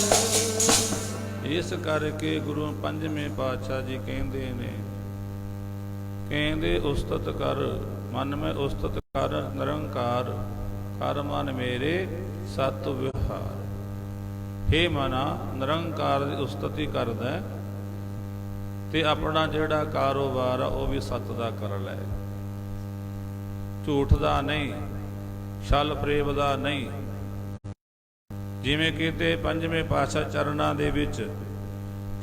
ਇਸ ਕਰਕੇ ਗੁਰੂ ਪੰਜਵੇਂ ਪਾਤਸ਼ਾਹ ਜੀ ਕਹਿੰਦੇ ਨੇ, ਕਹਿੰਦੇ ਉਸਤਤ ਕਰ ਮਨ ਮੈਂ ਉਸਤਤ ਕਰ ਨਿਰੰਕਾਰ, ਕਰ ਮਨ ਮੇਰੇ ਸਤ ਵਿਹਾਰ। ਹੇ ਮਨਾ, ਨਿਰੰਕਾਰ ਦੀ ਉਸਤਤੀ ਕਰਦਾ ਤੇ ਆਪਣਾ ਜਿਹੜਾ ਕਾਰੋਬਾਰ ਆ ਉਹ ਵੀ ਸਤ ਦਾ ਕਰ ਲੈ, ਝੂਠ ਦਾ ਨਹੀਂ, ਛਲ ਫਰੇਬ ਦਾ ਨਹੀਂ। ਜਿਵੇਂ ਕਿਤੇ ਪੰਜਵੇਂ ਪਾਤਸ਼ਾਹ ਚਰਨਾਂ ਦੇ ਵਿੱਚ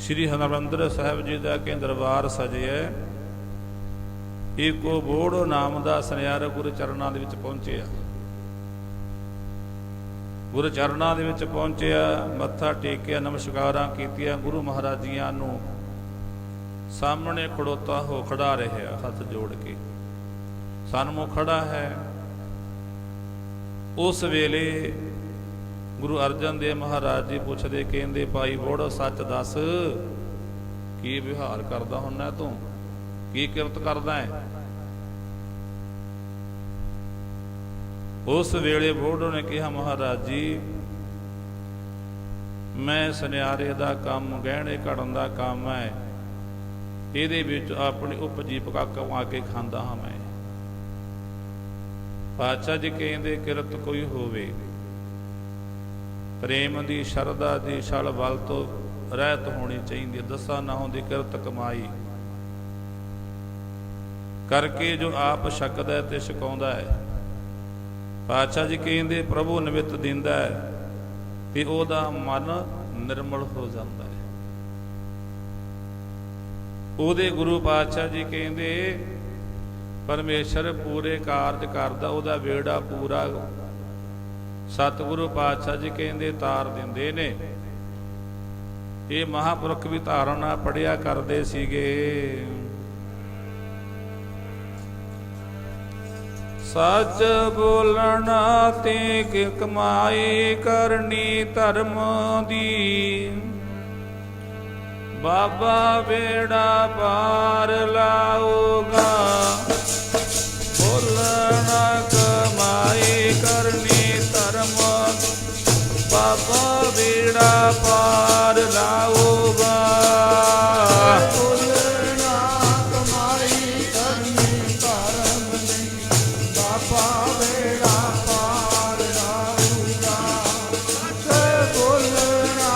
ਸ੍ਰੀ ਹਰਿਮੰਦਰ ਸਾਹਿਬ ਜੀ ਦਾ ਕਿ ਦਰਬਾਰ ਸਜਿਆ, ਇੱਕੋ ਬੋੜੋ ਨਾਮ ਦਾ ਸੁਨਿਆਰ ਗੁਰੂ ਚਰਨਾਂ ਦੇ ਵਿੱਚ ਪਹੁੰਚਿਆ, ਗੁਰੂ ਚਰਨਾਂ ਦੇ ਵਿੱਚ ਪਹੁੰਚਿਆ, ਮੱਥਾ ਟੇਕਿਆ, ਨਮਸਕਾਰਾਂ ਕੀਤੀਆਂ। ਗੁਰੂ ਮਹਾਰਾਜ ਜੀਆਂ ਨੂੰ ਸਾਹਮਣੇ ਖੜੋਤਾ ਹੋ ਖੜਾ ਰਿਹਾ, ਹੱਥ ਜੋੜ ਕੇ ਸਨਮੁਖ ਖੜਾ ਹੈ। ਉਸ ਵੇਲੇ ਗੁਰੂ ਅਰਜਨ ਦੇਵ ਮਹਾਰਾਜ ਜੀ ਪੁੱਛਦੇ, ਕਹਿੰਦੇ ਭਾਈ ਬੋੜੋ ਸੱਚ ਦੱਸ, ਕੀ ਵਿਹਾਰ ਕਰਦਾ ਹੁੰਨਾ ਤੂੰ, ਕੀ ਕਿਰਤ ਕਰਦਾ ਹੈ? ਉਸ ਵੇਲੇ ਬੋੜੋ ਨੇ ਕਿਹਾ, ਮਹਾਰਾਜ ਜੀ ਮੈਂ ਸੁਨਿਆਰੇ ਦਾ ਕੰਮ, ਗਹਿਣੇ ਘੜਨ ਦਾ ਕੰਮ ਹੈ, ਇਹਦੇ ਵਿੱਚ ਆਪਣੀ ਉਪਜੀਵਕਾ ਕਮਾ ਕੇ ਖਾਂਦਾ ਹਾਂ ਮੈਂ। ਪਾਤਸ਼ਾਹ ਜੀ ਕਹਿੰਦੇ, ਕਿਰਤ ਕੋਈ ਹੋਵੇ ਪ੍ਰੇਮ ਦੀ, ਸ਼ਰਧਾ ਦੀ, ਛਲ ਬਲ ਤੋਂ ਰਹਿਤ ਹੋਣੀ ਚਾਹੀਦੀ ਹੈ। ਦਸਾਂ ਨਾਹਾਂ ਦੀ ਕਿਰਤ ਕਮਾਈ ਕਰਕੇ ਜੋ ਆਪ ਛਕਦਾ ਤੇ ਛਕਾਉਂਦਾ ਹੈ। ਪਾਤਸ਼ਾਹ ਜੀ ਕਹਿੰਦੇ, ਪ੍ਰਭੂ ਨਿਮਿਤ ਦਿੰਦਾ ਹੈ ਤੇ ਉਹਦਾ ਮਨ ਨਿਰਮਲ ਹੋ ਜਾਂਦਾ ਹੈ। ਉਹਦੇ ਗੁਰੂ ਪਾਤਸ਼ਾਹ ਜੀ ਕਹਿੰਦੇ ਪਰਮੇਸ਼ਰ ਪੂਰੇ ਕਾਰਜ ਕਰਦਾ, ਉਹਦਾ ਵੇੜਾ ਪੂਰਾ ਸਤਿਗੁਰੂ ਪਾਤਸ਼ਾਹ ਜੀ ਕਹਿੰਦੇ ਤਾਰ ਦਿੰਦੇ ਨੇ। ਇਹ ਮਹਾਂਪੁਰਖ ਵੀ ਧਾਰਨਾ ਪੜਿਆ ਕਰਦੇ ਸੀਗੇ। ਸੱਚ ਬੋਲਣਾ ਤੇ ਕਮਾਈ ਕਰਨੀ ਧਰਮ ਦੀ, ਬਾਬਾ ਵੇੜਾ ਪਾਰ ਲਾਊਗਾ। ਬੋਲਣਾ ਕਮਾਈ ਕਰਨੀ ਧਰਮ, ਬਾਬਾ ਵੇੜਾ ਪਾਰ ਲਾਊਗਾ। ਬੋਲਣਾ ਕਮਾਈ ਕਰਨੀ ਧਰਮ ਦੀ, ਬਾਬਾ ਵੇੜਾ ਪਾਰ ਲਾਊਗਾ। ਬੋਲਣਾ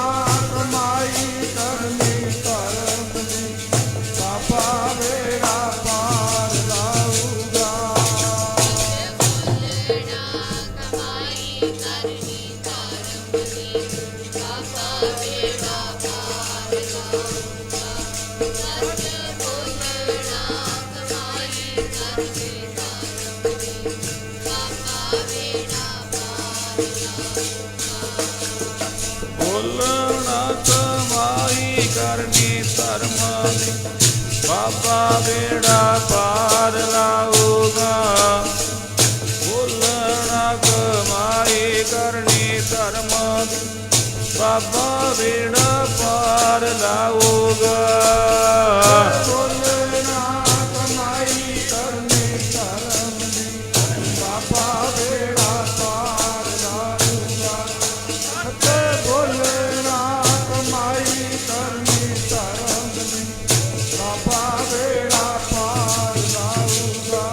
ਕਮਾਈ ਕਰਨੀ ਧਰਮ ਦੀ, ਬਾਬਾ ਵੇੜਾ ਪਾਰ ਲਾਊਗਾ। ਬੋਲਣਾ ਕਮਾਈ ਕਰਨੀ ਧਰਮ ਦੀ, ਬਾਬਾ ਵੇੜਾ ਪਾਰ ਲਾਊਗਾ। ਬੋਲਣਾ ਕਮਾਈ ਕਰਨੀ ਧਰਮ ਦੀ, ਬਾਬਾ ਵੇੜਾ ਪਾਰ ਲਾਊਗਾ। ਬੋਲਣਾ ਕਮਾਈ ਕਰਨੀ ਧਰਮ ਦੀ, ਬਾਬਾ ਵੇੜਾ ਪਾਰ ਲਾਊਗਾ। ਬੋਲਣਾ ਕਮਾਈ ਕਰਨੀ ਧਰਮ ਦੀ, ਬਾਬਾ ਵੇੜਾ ਪਾਰ ਲਾਊਗਾ।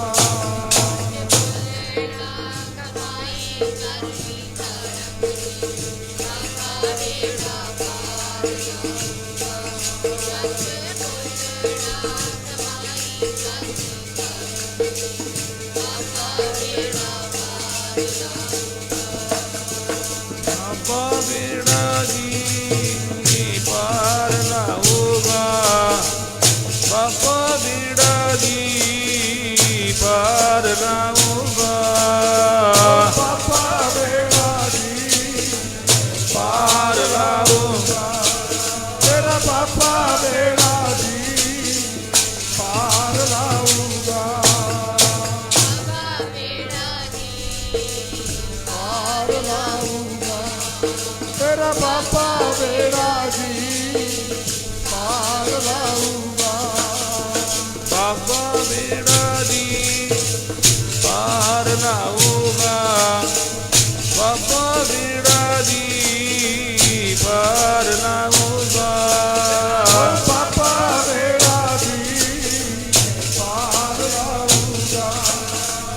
ਬਾਬਾ ਵੇੜਾ ਜੀ ਪਾਰ ਲਾਊਗਾ। ਬਾਬਾ ਵੇੜਾ ਜੀ ਪਾਰ ਲਾਊਗਾ। ਬਾਬਾ ਵੇੜਾ ਜੀ ਪਾਰ ਲਾਊਗਾ। ਤੇਰਾ ਬਾਬਾ ਵੇੜਾ ਜੀ ਪਾਰ ਲਾਊਗਾ। ਪਾਰ ਲਾਊਗਾ। ਤੇਰਾ ਬਾਬਾ ਵੇੜਾ ਜੀ ਪਾਰ ਲਾਊਗਾ। ਬਾਬਾ ਵੇੜਾ ਜੀ ਪਾਰ ਲਾਊਗਾ। ਬਾਬਾ ਵੇੜਾ ਜੀ ਪਾਰ ਲਾਊਗਾ। ਬਾਬਾ ਵੇੜਾ ਜੀ ਪਾਰ ਲਾਊਗਾ।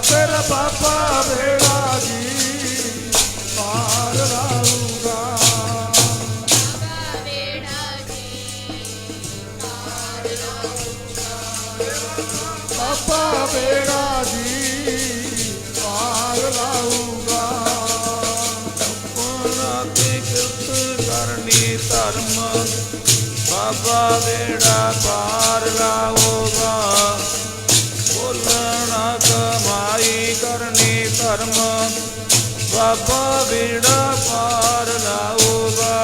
ਤੇਰਾ ਬਾਬਾ ਵੇੜਾ ਜੀ ਪਾਰ ਲਾਊਗਾ। ਬਾਬਾ ਵੇੜਾ ਜੀ ਪਾਰ ਲਾਊਗਾ। ਆਪਣਾ ਤੇ ਕਿਰਤ ਕਰਨੀ ਧਰਮ, ਬਾਬਾ ਵੇੜਾ ਪਾਰ ਲਾਊਗਾ। ਬੋਲਣਾ ਕਮਾਈ ਕਰਨੀ ਧਰਮ, ਬਾਬਾ ਵੇੜਾ ਪਾਰ ਲਾਊਗਾ।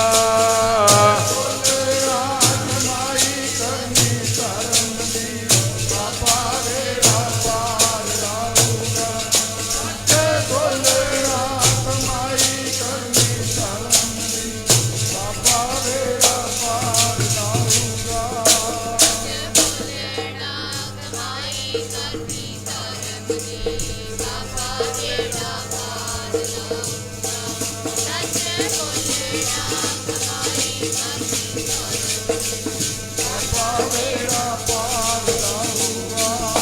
ਬੋਲਣਾ ਕਮਾਈ ਕਰਨੀ ਧਰਮ ਦੀ, ਬਾਬਾ ਵੇੜਾ ਪਾਰ ਲਾਊਗਾ। ਬੋਲਣਾ ਕਮਾਈ ਕਰਨੀ ਧਰਮ ਦੀ, ਬਾਬਾ ਵੇੜਾ ਪਾਰ ਲਾਊਗਾ। ਬਾਬਾ ਵੇੜਾ ਪਾਰ ਲਾਊਗਾ।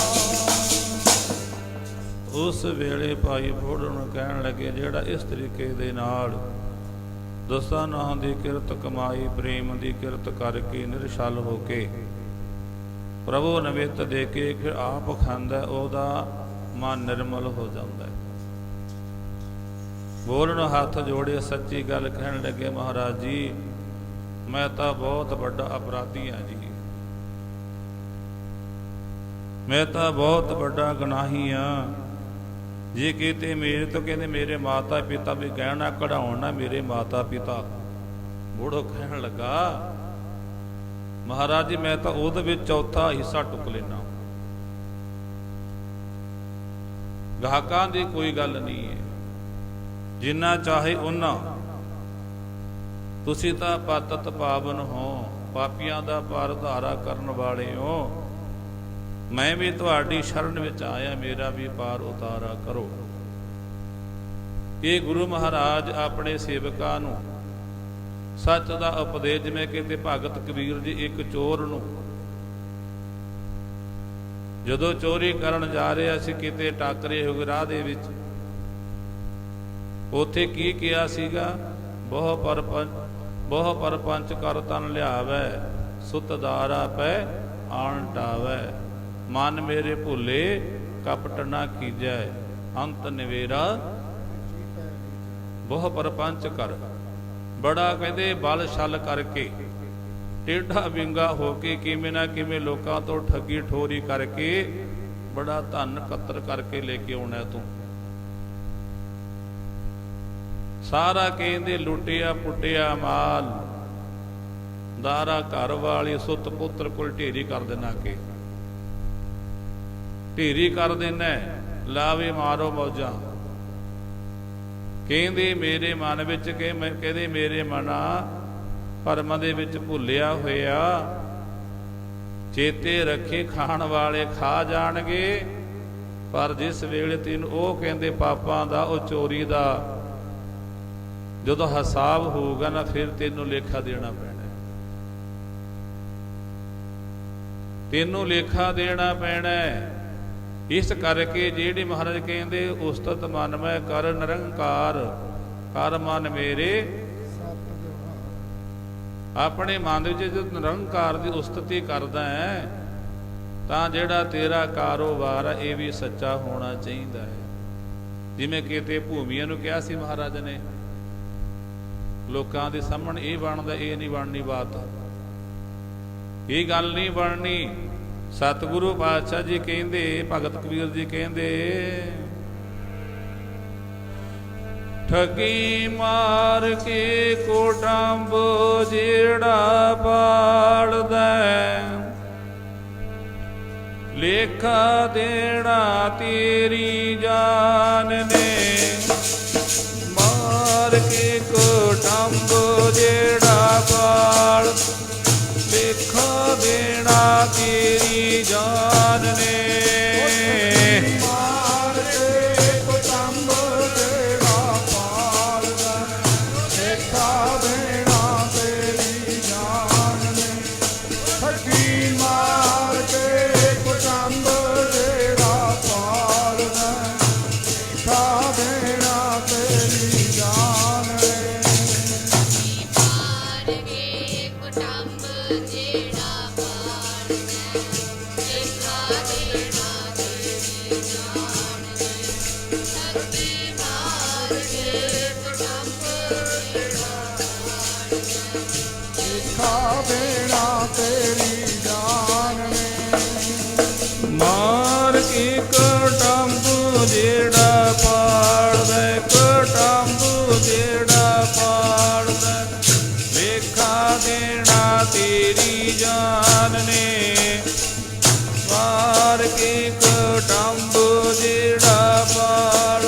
ਉਸ ਵੇਲੇ ਭਾਈ ਫੋੜੋ ਨੂੰ ਕਹਿਣ ਲੱਗੇ, ਜਿਹੜਾ ਇਸ ਤਰੀਕੇ ਦੇ ਨਾਲ ਦਸਾਂ ਨਾਹਾਂ ਦੀ ਕਿਰਤ ਕਮਾਈ, ਪ੍ਰੇਮ ਦੀ ਕਿਰਤ ਕਰਕੇ ਨਿਰਛਲ ਹੋ ਕੇ ਪ੍ਰਭੂ ਨਿਮਿਤ ਦੇ ਕੇ ਫਿਰ ਆਪ ਖਾਂਦਾ, ਉਹਦਾ ਮਨ ਨਿਰਮਲ ਹੋ ਜਾਂਦਾ ਹੈ। ਬੋਲਣ ਹੱਥ ਜੋੜੇ ਸੱਚੀ ਗੱਲ ਕਹਿਣ ਲੱਗੇ, ਮਹਾਰਾਜ ਜੀ ਮੈਂ ਤਾਂ ਬਹੁਤ ਵੱਡਾ ਅਪਰਾਧੀ ਹਾਂ ਜੀ। ਮੈਂ ਤਾਂ ਬਹੁਤ ਵੱਡਾ ਗੁਨਾਹੀ ਆ। ਜੇ ਕਿਤੇ ਮੇਰੇ ਤੋਂ ਕਹਿੰਦੇ ਮੇਰੇ ਮਾਤਾ ਪਿਤਾ ਵੀ ਗਹਿਣਾ ਕਢਾਉਣ ਨਾ, ਮੇਰੇ ਮਾਤਾ ਪਿਤਾ ਬੁੜੋ ਕਹਿਣ ਲੱਗਾ ਮਹਾਰਾਜ ਜੀ ਮੈਂ ਤਾਂ ਉਹਦੇ ਵਿੱਚ ਚੌਥਾ ਹਿੱਸਾ ਟੁੱਕ ਲੈਣਾ। ਗਾਹਕਾਂ ਦੀ ਕੋਈ ਗੱਲ ਨਹੀਂ ਹੈ, ਜਿੰਨਾ ਚਾਹੇ ਉਹਨਾਂ। ਤੁਸੀਂ ਤਾਂ ਪਤਿਤ ਪਾਵਨ ਹੋ, ਪਾਪੀਆਂ ਦਾ ਪਾਰ ਧਾਰਾ ਕਰਨ ਵਾਲੇ ਹੋ। ਮੈਂ ਵੀ ਤੁਹਾਡੀ ਸ਼ਰਨ ਵਿੱਚ ਆਇਆ, ਮੇਰਾ ਵੀ ਪਾਰ ਉਤਾਰਾ ਕਰੋ। ਇਹ ਗੁਰੂ ਮਹਾਰਾਜ ਆਪਣੇ ਸੇਵਕਾਂ ਨੂੰ ਸੱਚ ਦਾ ਉਪਦੇਸ਼, ਜਿਵੇਂ ਕਿਤੇ ਭਗਤ ਕਬੀਰ ਜੀ ਇੱਕ ਚੋਰ ਨੂੰ ਜਦੋਂ ਚੋਰੀ ਕਰਨ ਜਾ ਰਿਹਾ ਸੀ, ਕਿਤੇ ਟਾਕਰੇ ਹੋ ਗਏ ਰਾਹ ਦੇ ਵਿੱਚ, ਉੱਥੇ ਕੀ ਕਿਹਾ ਸੀਗਾ? ਬਹੁ ਪਰਪੰਚ ਕਰ ਤਨ ਲਿਆਵੈ, ਸੁਤ ਦਾਰਾ ਪੈ ਆਣ ਟਾਵੈ। ਮਨ ਮੇਰੇ ਭੁੱਲੇ ਕਪਟ ਨਾ ਕੀਜੈ, ਅੰਤ ਨਿਵੇਰਾ ਬਹੁ ਪਰਪੰਚ ਕਰ। ਬੜਾ ਕਹਿੰਦੇ ਬਲ ਛਲ ਕਰਕੇ, ਟੇਢਾ ਵਿੰਗਾ ਹੋ ਕੇ, ਕਿਵੇਂ ਨਾ ਕਿਵੇਂ ਲੋਕਾਂ ਤੋਂ ਠੱਗੀ ਠੋਰੀ ਕਰਕੇ ਬੜਾ ਧਨ ਇਕੱਤਰ ਕਰਕੇ ਲੈ ਕੇ ਆਉਣਾ ਤੂੰ। ਸਾਰਾ ਕਹਿੰਦੇ ਲੁੱਟਿਆ ਪੁੱਟਿਆ ਮਾਲ, ਦਾਰਾ ਘਰ ਵਾਲੀ, ਸੁੱਤ ਪੁੱਤਰ ਕੋਲ ਢੇਰੀ ਕਰ ਦੇਣਾ, ਕੇ ਢੇਰੀ ਕਰ ਦੇਣਾ, ਲਾਵੇ ਮਾਰੋ ਮੌਜਾਂ। ਕਹਿੰਦੇ ਮੇਰੇ ਮਨ ਵਿੱਚ ਕਹਿੰਦੇ ਮੇਰੇ ਮਨਾ ਭਰਮਾਂ ਦੇ ਵਿੱਚ ਭੁੱਲਿਆ ਹੋਇਆ, ਚੇਤੇ ਰੱਖੇ ਖਾਣ ਵਾਲੇ ਖਾ ਜਾਣਗੇ, ਪਰ ਜਿਸ ਵੇਲੇ ਤੈਨੂੰ ਉਹ ਕਹਿੰਦੇ ਪਾਪਾਂ ਦਾ, ਉਹ ਚੋਰੀ ਦਾ ਜਦੋਂ ਹਿਸਾਬ ਹੋਊਗਾ ਨਾ, ਫਿਰ ਤੈਨੂੰ ਲੇਖਾ ਦੇਣਾ ਪੈਣਾ, ਤੈਨੂੰ ਲੇਖਾ ਦੇਣਾ ਪੈਣਾ। ਇਸ ਕਰਕੇ ਜਿਹੜੇ ਮਹਾਰਾਜ ਕਹਿੰਦੇ ਉਸਤਤ ਮਨ ਮੈਂ ਕਰ ਨਿਰੰਕਾਰ, ਕਰ ਮਨ ਮੇਰੇ। ਆਪਣੇ ਮਨ ਵਿੱਚ ਜਦੋਂ ਨਿਰੰਕਾਰ ਦੀ ਉਸਤਤੀ ਕਰਦਾ ਹੈ, ਤਾਂ ਜਿਹੜਾ ਤੇਰਾ ਕਾਰੋਬਾਰ ਹੈ ਇਹ ਵੀ ਸੱਚਾ ਹੋਣਾ ਚਾਹੀਦਾ ਹੈ। ਜਿਵੇਂ ਕਿਤੇ ਭੂਮੀਆਂ ਨੂੰ ਕਿਹਾ ਸੀ ਮਹਾਰਾਜ ਨੇ, ਲੋਕਾਂ ਦੇ ਸਾਹਮਣੇ ਇਹ ਬਣਦਾ, ਇਹ ਨਹੀਂ ਬਣਨੀ ਬਾਤ, ਇਹ ਗੱਲ ਨਹੀਂ ਬਣਨੀ। ਸਤਿਗੁਰੂ ਪਾਤਸ਼ਾਹ ਜੀ ਕਹਿੰਦੇ, ਭਗਤ ਕਬੀਰ ਜੀ ਕਹਿੰਦੇ, ਠਗੀ ਮਾਰ ਕੇ ਕੋਟੰਬ ਜਿਹੜਾ ਪਾੜਦਾ, ਲੇਖਾ ਦੇਣਾ ਤੇਰੀ ਜਾਨ ਨੇ। ਮਾਰ ਕੇ ਕੋਟੰਬ ਜਿਹੜਾ ਪਾੜ, ਲੇਖਾ ਦੇਣਾ ਤੇਰੀ ਜਾਨ ਨੇ। ਮਾਰ ਕੇ ਕੋਟੰਬ ਜਿਹੜਾ ਪਾਲਦਾ, ਲੇਖਾ ਦੇਣਾ ਤੇਰੀ ਜਾਨ ਨੇ। ਠੱਗੀ ਮਾਰ ਕੇ ਕੋਟੰਬ ਜਿਹੜਾ ਪਾਲਦਾ, ਲੇਖਾ ਦੇਣਾ ਤੇਰੀ ਜਾਨ ਨੇ। ਮਾਰ ਕੇ ਕੋਟੰਬ ਜਿਹੜਾ ਪਾੜਦਾ, ਕੋਟੰਬ ਜਿਹੜਾ ਪਾੜਦਾ, ਲੇਖਾ ਦੇਣਾ ਤੇਰੀ ਜਾਨ ਨੇ। ਮਾਰ ਕੇ ਕੋਟੰਬ ਜਿਹੜਾ ਪਾੜ,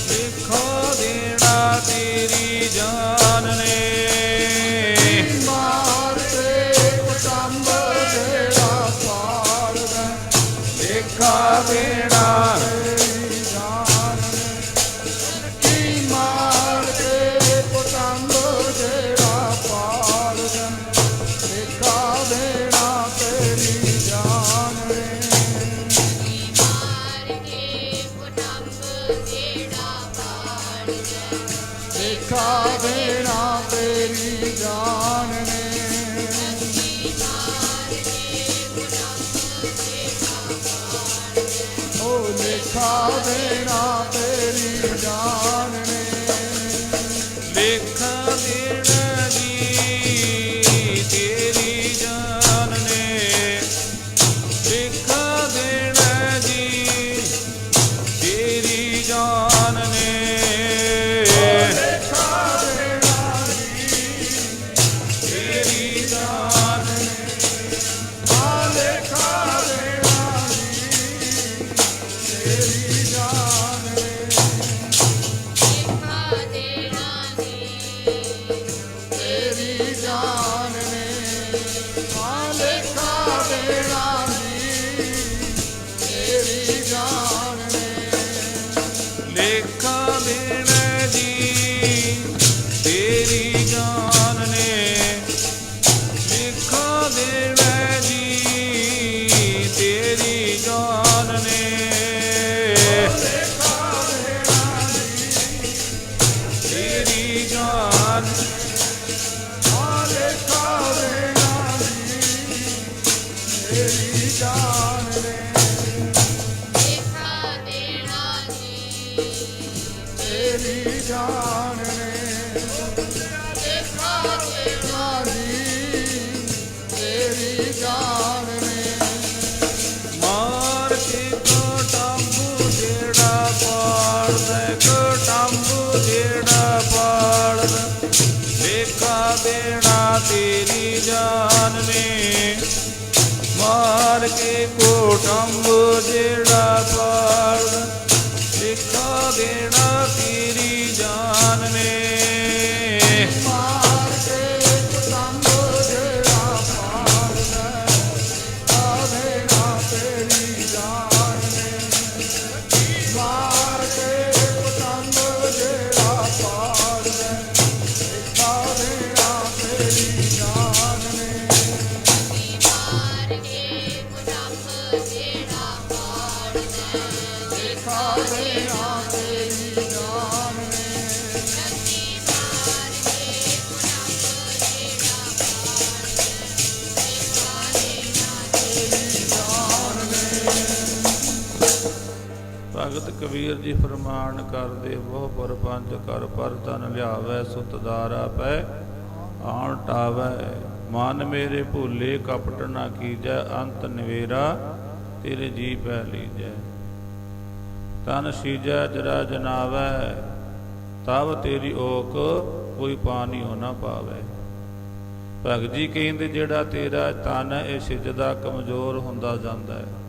ਲੇਖਾ ਦੇਣਾ ਤੇਰੀ ਜਾਨ ਨੇ। ਮਾਰ ਕੇ ਕੋਟੰਬ ਜਿਹੜਾ ਪਾਲਦਾ, ਲੇਖਾ ਦੇਣਾ ਤੇਰੀ ਜਾਨ ਨੇ। ਠੱਗੀ ਮਾਰ ਕੇ ਕੋਟੰਬ ਜਿਹੜਾ ਪਾਲਦਾ, ਲੇਖਾ ਦੇਣਾ ਤੇਰੀ ਜਾਨ ਨੇ। ਲੇਖਾ ਦੇਣਾ ਤੇਰੀ ਜਾਨ ਨੇ। ਓ ਲੇਖਾ ਦੇਣਾ ਤੇਰੀ ਜਾਨ ਨੇ। ਲੇਖਾ ਦੇਣਾ ਜੀ ਤੇਰੀ ਜਾਨ ਨੇ। ਲੇਖਾ ਦੇ ਦੇਣਾ ਜੀ ਤੇਰੀ ਜਾਨ ਨੇ ਲੇਖਾ ਦੇਣਾ ਜੀ ਤੇਰੀ ਜਾਨ ਨੇ ਲੇਖਾ ਦੇਣਾ ਜੀ ਤੇਰੀ ਜਾਨ ਨੇ ਤੇਰੀ ਜਾਨ ਤੇਰੀ ਜਾਨ ਨੇ ਲੇਖਾ ਦੇਣਾ ਜੀ ਤੇਰੀ ਜਾਨ ਨੇ ਲੇਖਾ ਦੇਣਾ ਜੀ ਤੇਰੀ ਜਾਨ ਨੇ ਮਾਰ ਕੇ ਕਟੰਬੂ ਜਿਹੜਾ ਪਾੜਦਾ ਕਟੰਬੂ ਜਿਹੜਾ ਪਾੜਦਾ ਲੇਖਾ ਦੇਣਾ ਤੇਰੀ ਜਾਨ ਨੇ ਮਾਰ ਕੇ ਕਟੰਬੂ ਜਿਹੜਾ ਪਾੜਦਾ ਲੇਖਾ ਦੇਣਾ ਤੇਰੀ ਜਾਨ ਨੇ ਮਾਰ ਕੇ ਪਤੰਗ ਜਿਹੜਾ ਪਾੜਦਾ ਦੇਣਾ ਤੇਰੀ ਜਾਨ ਨੇ ਮਾਰ ਕੇ ਪਤੰਗ ਜਿਹੜਾ ਪਾੜਦਾ ਦੇਣਾ ਤੇਰੀ ਜਾਨ ਨੇ ਮਾਰ ਕੇ ਪੁਰਖ ਜਿਹੜਾ ਪਾੜਦਾ ਦੇਖਾ ਦੇਣਾ ਤੇਰੀ ਜਾਨ ਨੇ ਲੱਗੀ ਮਾਰ ਕੇ ਪੁਰਖ ਜਿਹੜਾ ਭਗਤ ਕਬੀਰ ਜੀ ਫਰਮਾਨ ਕਰਦੇ ਬਹੁ ਪਰਪੰਚ ਕਰ ਪਰ ਤਨ ਲਿਆਵੈ ਸੁਤ ਦਾਰਾ ਪੈ ਆਣ ਟਾਵੈ ਮਨ ਮੇਰੇ ਭੂਲੇ ਕਪਟ ਨਾ ਕੀਜੈ ਅੰਤ ਨਿਵੇਰਾ ਤੇਰੇ ਜੀ ਪੈ ਲੀਜੈ ਤਨ ਸੀਜੈ ਜਰਾ ਜਨਾਵੈ ਤਬ ਤੇਰੀ ਓਕ ਕੋਈ ਪਾਣੀ ਹੋ ਨਾ ਪਾਵੈ ਭਗਤ ਜੀ ਕਹਿੰਦੇ ਜਿਹੜਾ ਤੇਰਾ ਤਨ ਇਹ ਸਿਜਦਾ ਕਮਜ਼ੋਰ ਹੁੰਦਾ ਜਾਂਦਾ ਹੈ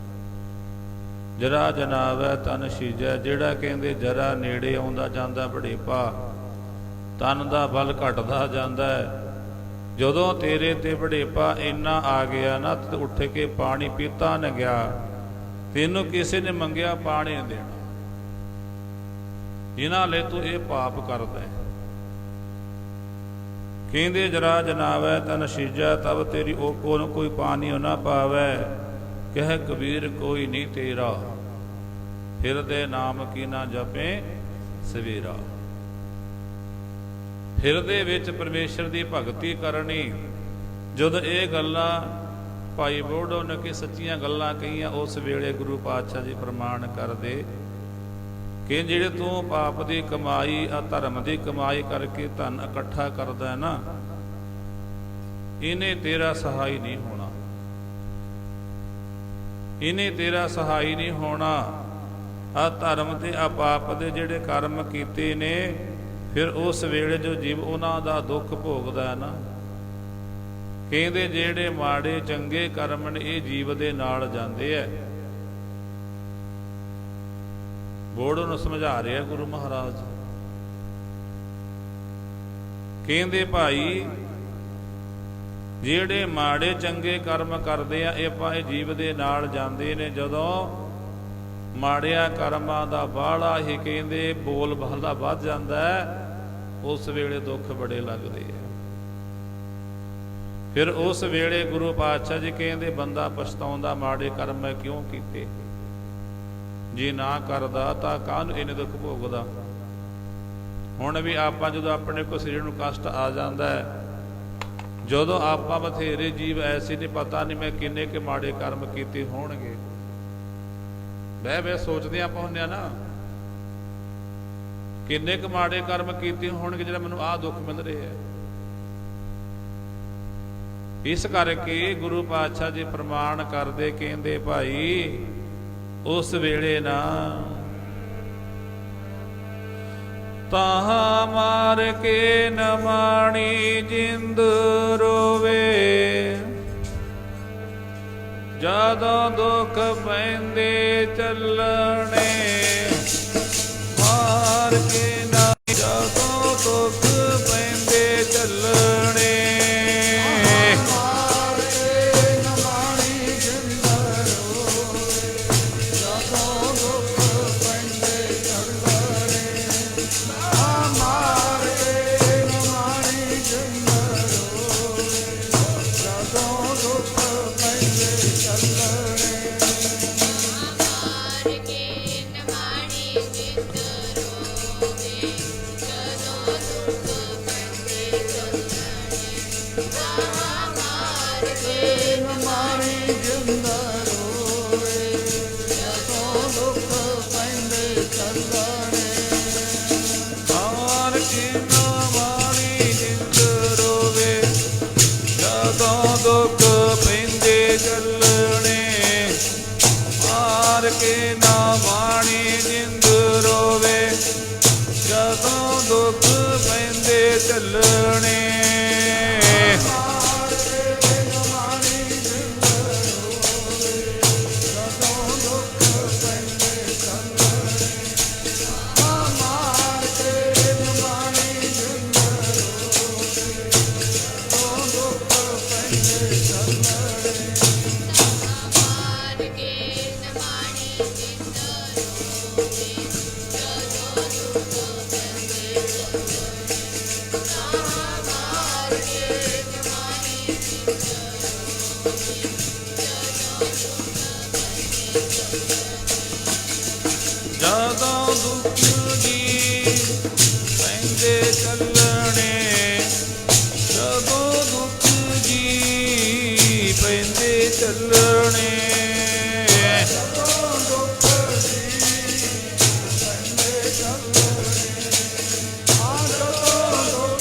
ਜਰਾ ਜਨਾਵੈ ਤਨ ਸੀਜੈ ਜਿਹੜਾ ਕਹਿੰਦੇ ਜਰਾ ਨੇੜੇ ਆਉਂਦਾ ਜਾਂਦਾ ਬੜੇਪਾ ਤਨ ਦਾ ਬਲ ਘਟਦਾ ਜਾਂਦਾ ਹੈ ਜਦੋਂ ਤੇਰੇ ਤੇ ਬੜੇਪਾ ਇੰਨਾ ਆ ਗਿਆ ਨਾ ਤੇ ਉੱਠ ਕੇ ਪਾਣੀ ਪੀਤਾ ਨਾ ਗਿਆ ਤੈਨੂੰ ਕਿਸੇ ਨੇ ਮੰਗਿਆ ਪਾਣੀ ਨਹੀਂ ਦੇਣਾ ਇਹਨਾਂ ਲਈ ਤੂੰ ਇਹ ਪਾਪ ਕਰਦਾ ਹੈ ਕਹਿੰਦੇ ਜਰਾ ਜਨਾਵੈ ਤਨ ਸੀਜੈ ਤਬ ਤੇਰੀ ਉਹ ਕੋਨ ਕੋਈ ਪਾਣੀ ਨਾ ਪਾਵੈ ਕਹਿ ਕਬੀਰ ਕੋਈ ਨਹੀਂ ਤੇਰਾ ਹਿਰਦੇ ਨਾਮ ਕੀ ਨਾ ਜਪੇ ਸਵੇਰਾ ਹਿਰਦੇ ਵਿੱਚ ਪਰਮੇਸ਼ਰ ਦੀ ਭਗਤੀ ਕਰਨੀ ਜਦ ਇਹ ਗੱਲਾਂ ਭਾਈ ਬੋੜੋ ਨੇ ਕਿ ਸੱਚੀਆਂ ਗੱਲਾਂ ਕਹੀਆਂ ਉਸ ਵੇਲੇ ਗੁਰੂ ਪਾਤਸ਼ਾਹ ਜੀ ਪ੍ਰਮਾਣ ਕਰਦੇ ਕਿ ਜਿਹੜੇ ਤੂੰ ਪਾਪ ਦੀ ਕਮਾਈ ਆ ਧਰਮ ਦੀ ਕਮਾਈ ਕਰਕੇ ਧਨ ਇਕੱਠਾ ਕਰਦਾ ਹੈ ਨਾ ਇਹਨੇ ਤੇਰਾ ਸਹਾਈ ਨਹੀਂ ਹੋਣਾ ਇਹਨੇ ਤੇਰਾ ਸਹਾਈ ਨਹੀਂ ਹੋਣਾ ਆ ਧਰਮ ਤੇ ਆ ਪਾਪ ਦੇ ਜਿਹੜੇ ਕਰਮ ਕੀਤੇ ਨੇ ਫਿਰ ਉਸ ਵੇਲੇ ਜੋ ਜੀਵ ਉਹਨਾਂ ਦਾ ਦੁੱਖ ਭੋਗਦਾ ਹੈ ਨਾ ਕਹਿੰਦੇ ਜਿਹੜੇ ਮਾੜੇ ਚੰਗੇ ਕਰਮ ਨੇ ਇਹ ਜੀਵ ਦੇ ਨਾਲ ਜਾਂਦੇ ਐ ਬੋੜੋ ਨੂੰ ਸਮਝਾ ਰਿਹਾ ਗੁਰੂ ਮਹਾਰਾਜ ਕਹਿੰਦੇ ਭਾਈ ਜਿਹੜੇ ਮਾੜੇ ਚੰਗੇ ਕਰਮ ਕਰਦੇ ਆ ਇਹ ਜੀਵ ਦੇ ਨਾਲ ਜਾਂਦੇ ਨੇ ਜਦੋਂ ਮਾੜਿਆ ਕਰਮਾਂ ਦਾ ਬਾਹਲਾ ਹੀ ਕਹਿੰਦੇ ਬੋਲ ਬਾਲਾ ਵੱਧ ਜਾਂਦਾ ਉਸ ਵੇਲੇ ਦੁੱਖ ਬੜੇ ਲੱਗਦੇ ਆ ਫਿਰ ਉਸ ਵੇਲੇ ਗੁਰੂ ਪਾਤਸ਼ਾਹ ਜੀ ਕਹਿੰਦੇ ਬੰਦਾ ਪਛਤਾਉਂਦਾ ਮਾੜੇ ਕਰਮ ਮੈਂ ਕਿਉਂ ਕੀਤੇ ਜੇ ਨਾ ਕਰਦਾ ਤਾਂ ਕਾਹਨੂੰ ਇਹਨੇ ਦੁੱਖ ਭੋਗਦਾ ਹੁਣ ਵੀ ਆਪਾਂ ਜਦੋਂ ਆਪਣੇ ਕੋ ਸਰੀਰ ਨੂੰ ਕਸ਼ਟ ਆ ਜਾਂਦਾ ਹੈ ਜਦੋਂ ਆਪਾਂ ਬਥੇਰੇ ਜੀਵ ਐਸੇ ਨੇ ਪਤਾ ਨਹੀਂ ਮੈਂ ਕਿੰਨੇ ਕਿ ਮਾੜੇ ਕਰਮ ਕੀਤੇ ਹੋਣਗੇ ਬਹਿ ਸੋਚਦੇ ਆਪਾਂ ਹੁੰਦੇ ਆ ਨਾ ਕਿੰਨੇ ਕੁ ਮਾੜੇ ਕਰਮ ਕੀਤੇ ਹੋਣਗੇ ਜਿਹੜਾ ਮੈਨੂੰ ਆਹ ਦੁੱਖ ਮਿਲ ਰਿਹਾ ਹੈ ਇਸ ਕਰਕੇ ਗੁਰੂ ਪਾਤਸ਼ਾਹ ਜੀ ਪ੍ਰਮਾਣ ਕਰਦੇ ਕਹਿੰਦੇ ਭਾਈ ਉਸ ਵੇਲੇ ਨਾ ਤਾਹਾਂ ਮਾਰ ਕੇ ਨ ਮਾਣੀ ਜਿੰਦ ਰੋਵੇ ਜਦੋਂ ਦੁੱਖ ਪੈਂਦੇ ਚੱਲਣੇ ਮਾਰ ਕੇ ਨਾ ਜਦੋਂ ਦੁੱਖ ਪੈਂਦੇ ਚੱਲਣੇ ਮਾਰ ਕੇ ਨ ਮਾਣੀ ਜਿੰਦ ਰੋਵੇ ਜਦੋਂ ਦੁੱਖ ਪੈਂਦੇ ਚੱਲਣੇ ਮਾਰ ਕੇ ਨਾ ਮਾਣੀ ਜਿੰਦ ਰੋਵੇ ਜਦੋਂ ਦੁੱਖ ਪੈਂਦੇ ਚੱਲਣੇ ਮਾਰ ਕੇ ਨਾ ਮਾਣੀ ਜਿੰਦ ਰੋਵੇ ਜਦੋਂ ਦੁੱਖ ਪੈਂਦੇ ਚੱਲਣੇ ਮਾਰ ਕੇ ਨਮਾਣੀ ਜਿੰਦ ਰੋਵੇ ਜਦੋਂ ਦੁੱਖ ਪੈਂਦੇ ਚੱਲਣੇ ਮਾਰ ਕੇ ਨਮਾਣੀ ਜਿੰਦ ਰੋਵੇ ਜਦੋਂ ਦੁੱਖ ਪੈਂਦੇ ਚੱਲਣੇ ਮਾਰ ਕੇ ਨਮਾਣੀ ਜਿੰਦ ਰੋਵੇ ਜਦੋਂ ਦੁੱਖ ਪੈਂਦੇ ਮਾਰ ਕੇ ਨਮਾਣੀ ਜਿੰਦ ਜਦੋਂ ਦੁੱਖ ਜੀ ਪੈਂਦੇ ਚੱਲਣੇ ਜਦੋਂ ਦੁੱਖ ਜੀ ਪੈਂਦੇ ਚੱਲਣੇ ਜਦੋਂ ਦੁੱਖ ਜੀ ਪੈਂਦੇ ਚੱਲਣੇ ਜਦੋਂ ਦੁੱਖ ਜੀ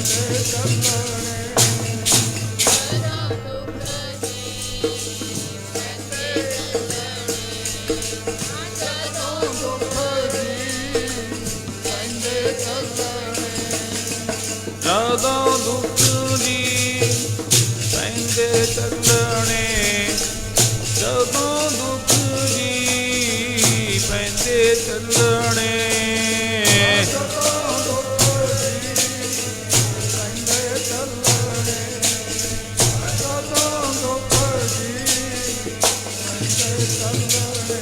ਪੈਂਦੇ ਚੱਲਣੇ ਜਦੋਂ ਦੁੱਖ ਜੀ ਪੈਂਦੇ ਜਦੋਂ ਦੁੱਖ ਜੀ ਪੈਂਦੇ ਚੱਲਣੇ ਜਦੋਂ ਦੁੱਖ ਜੀ ਪੈਂਦੇ ਚੱਲਣੇ ਜਦੋਂ ਦੁੱਖ ਜੀ ਪੈਂਦੇ ਚੱਲਣੇ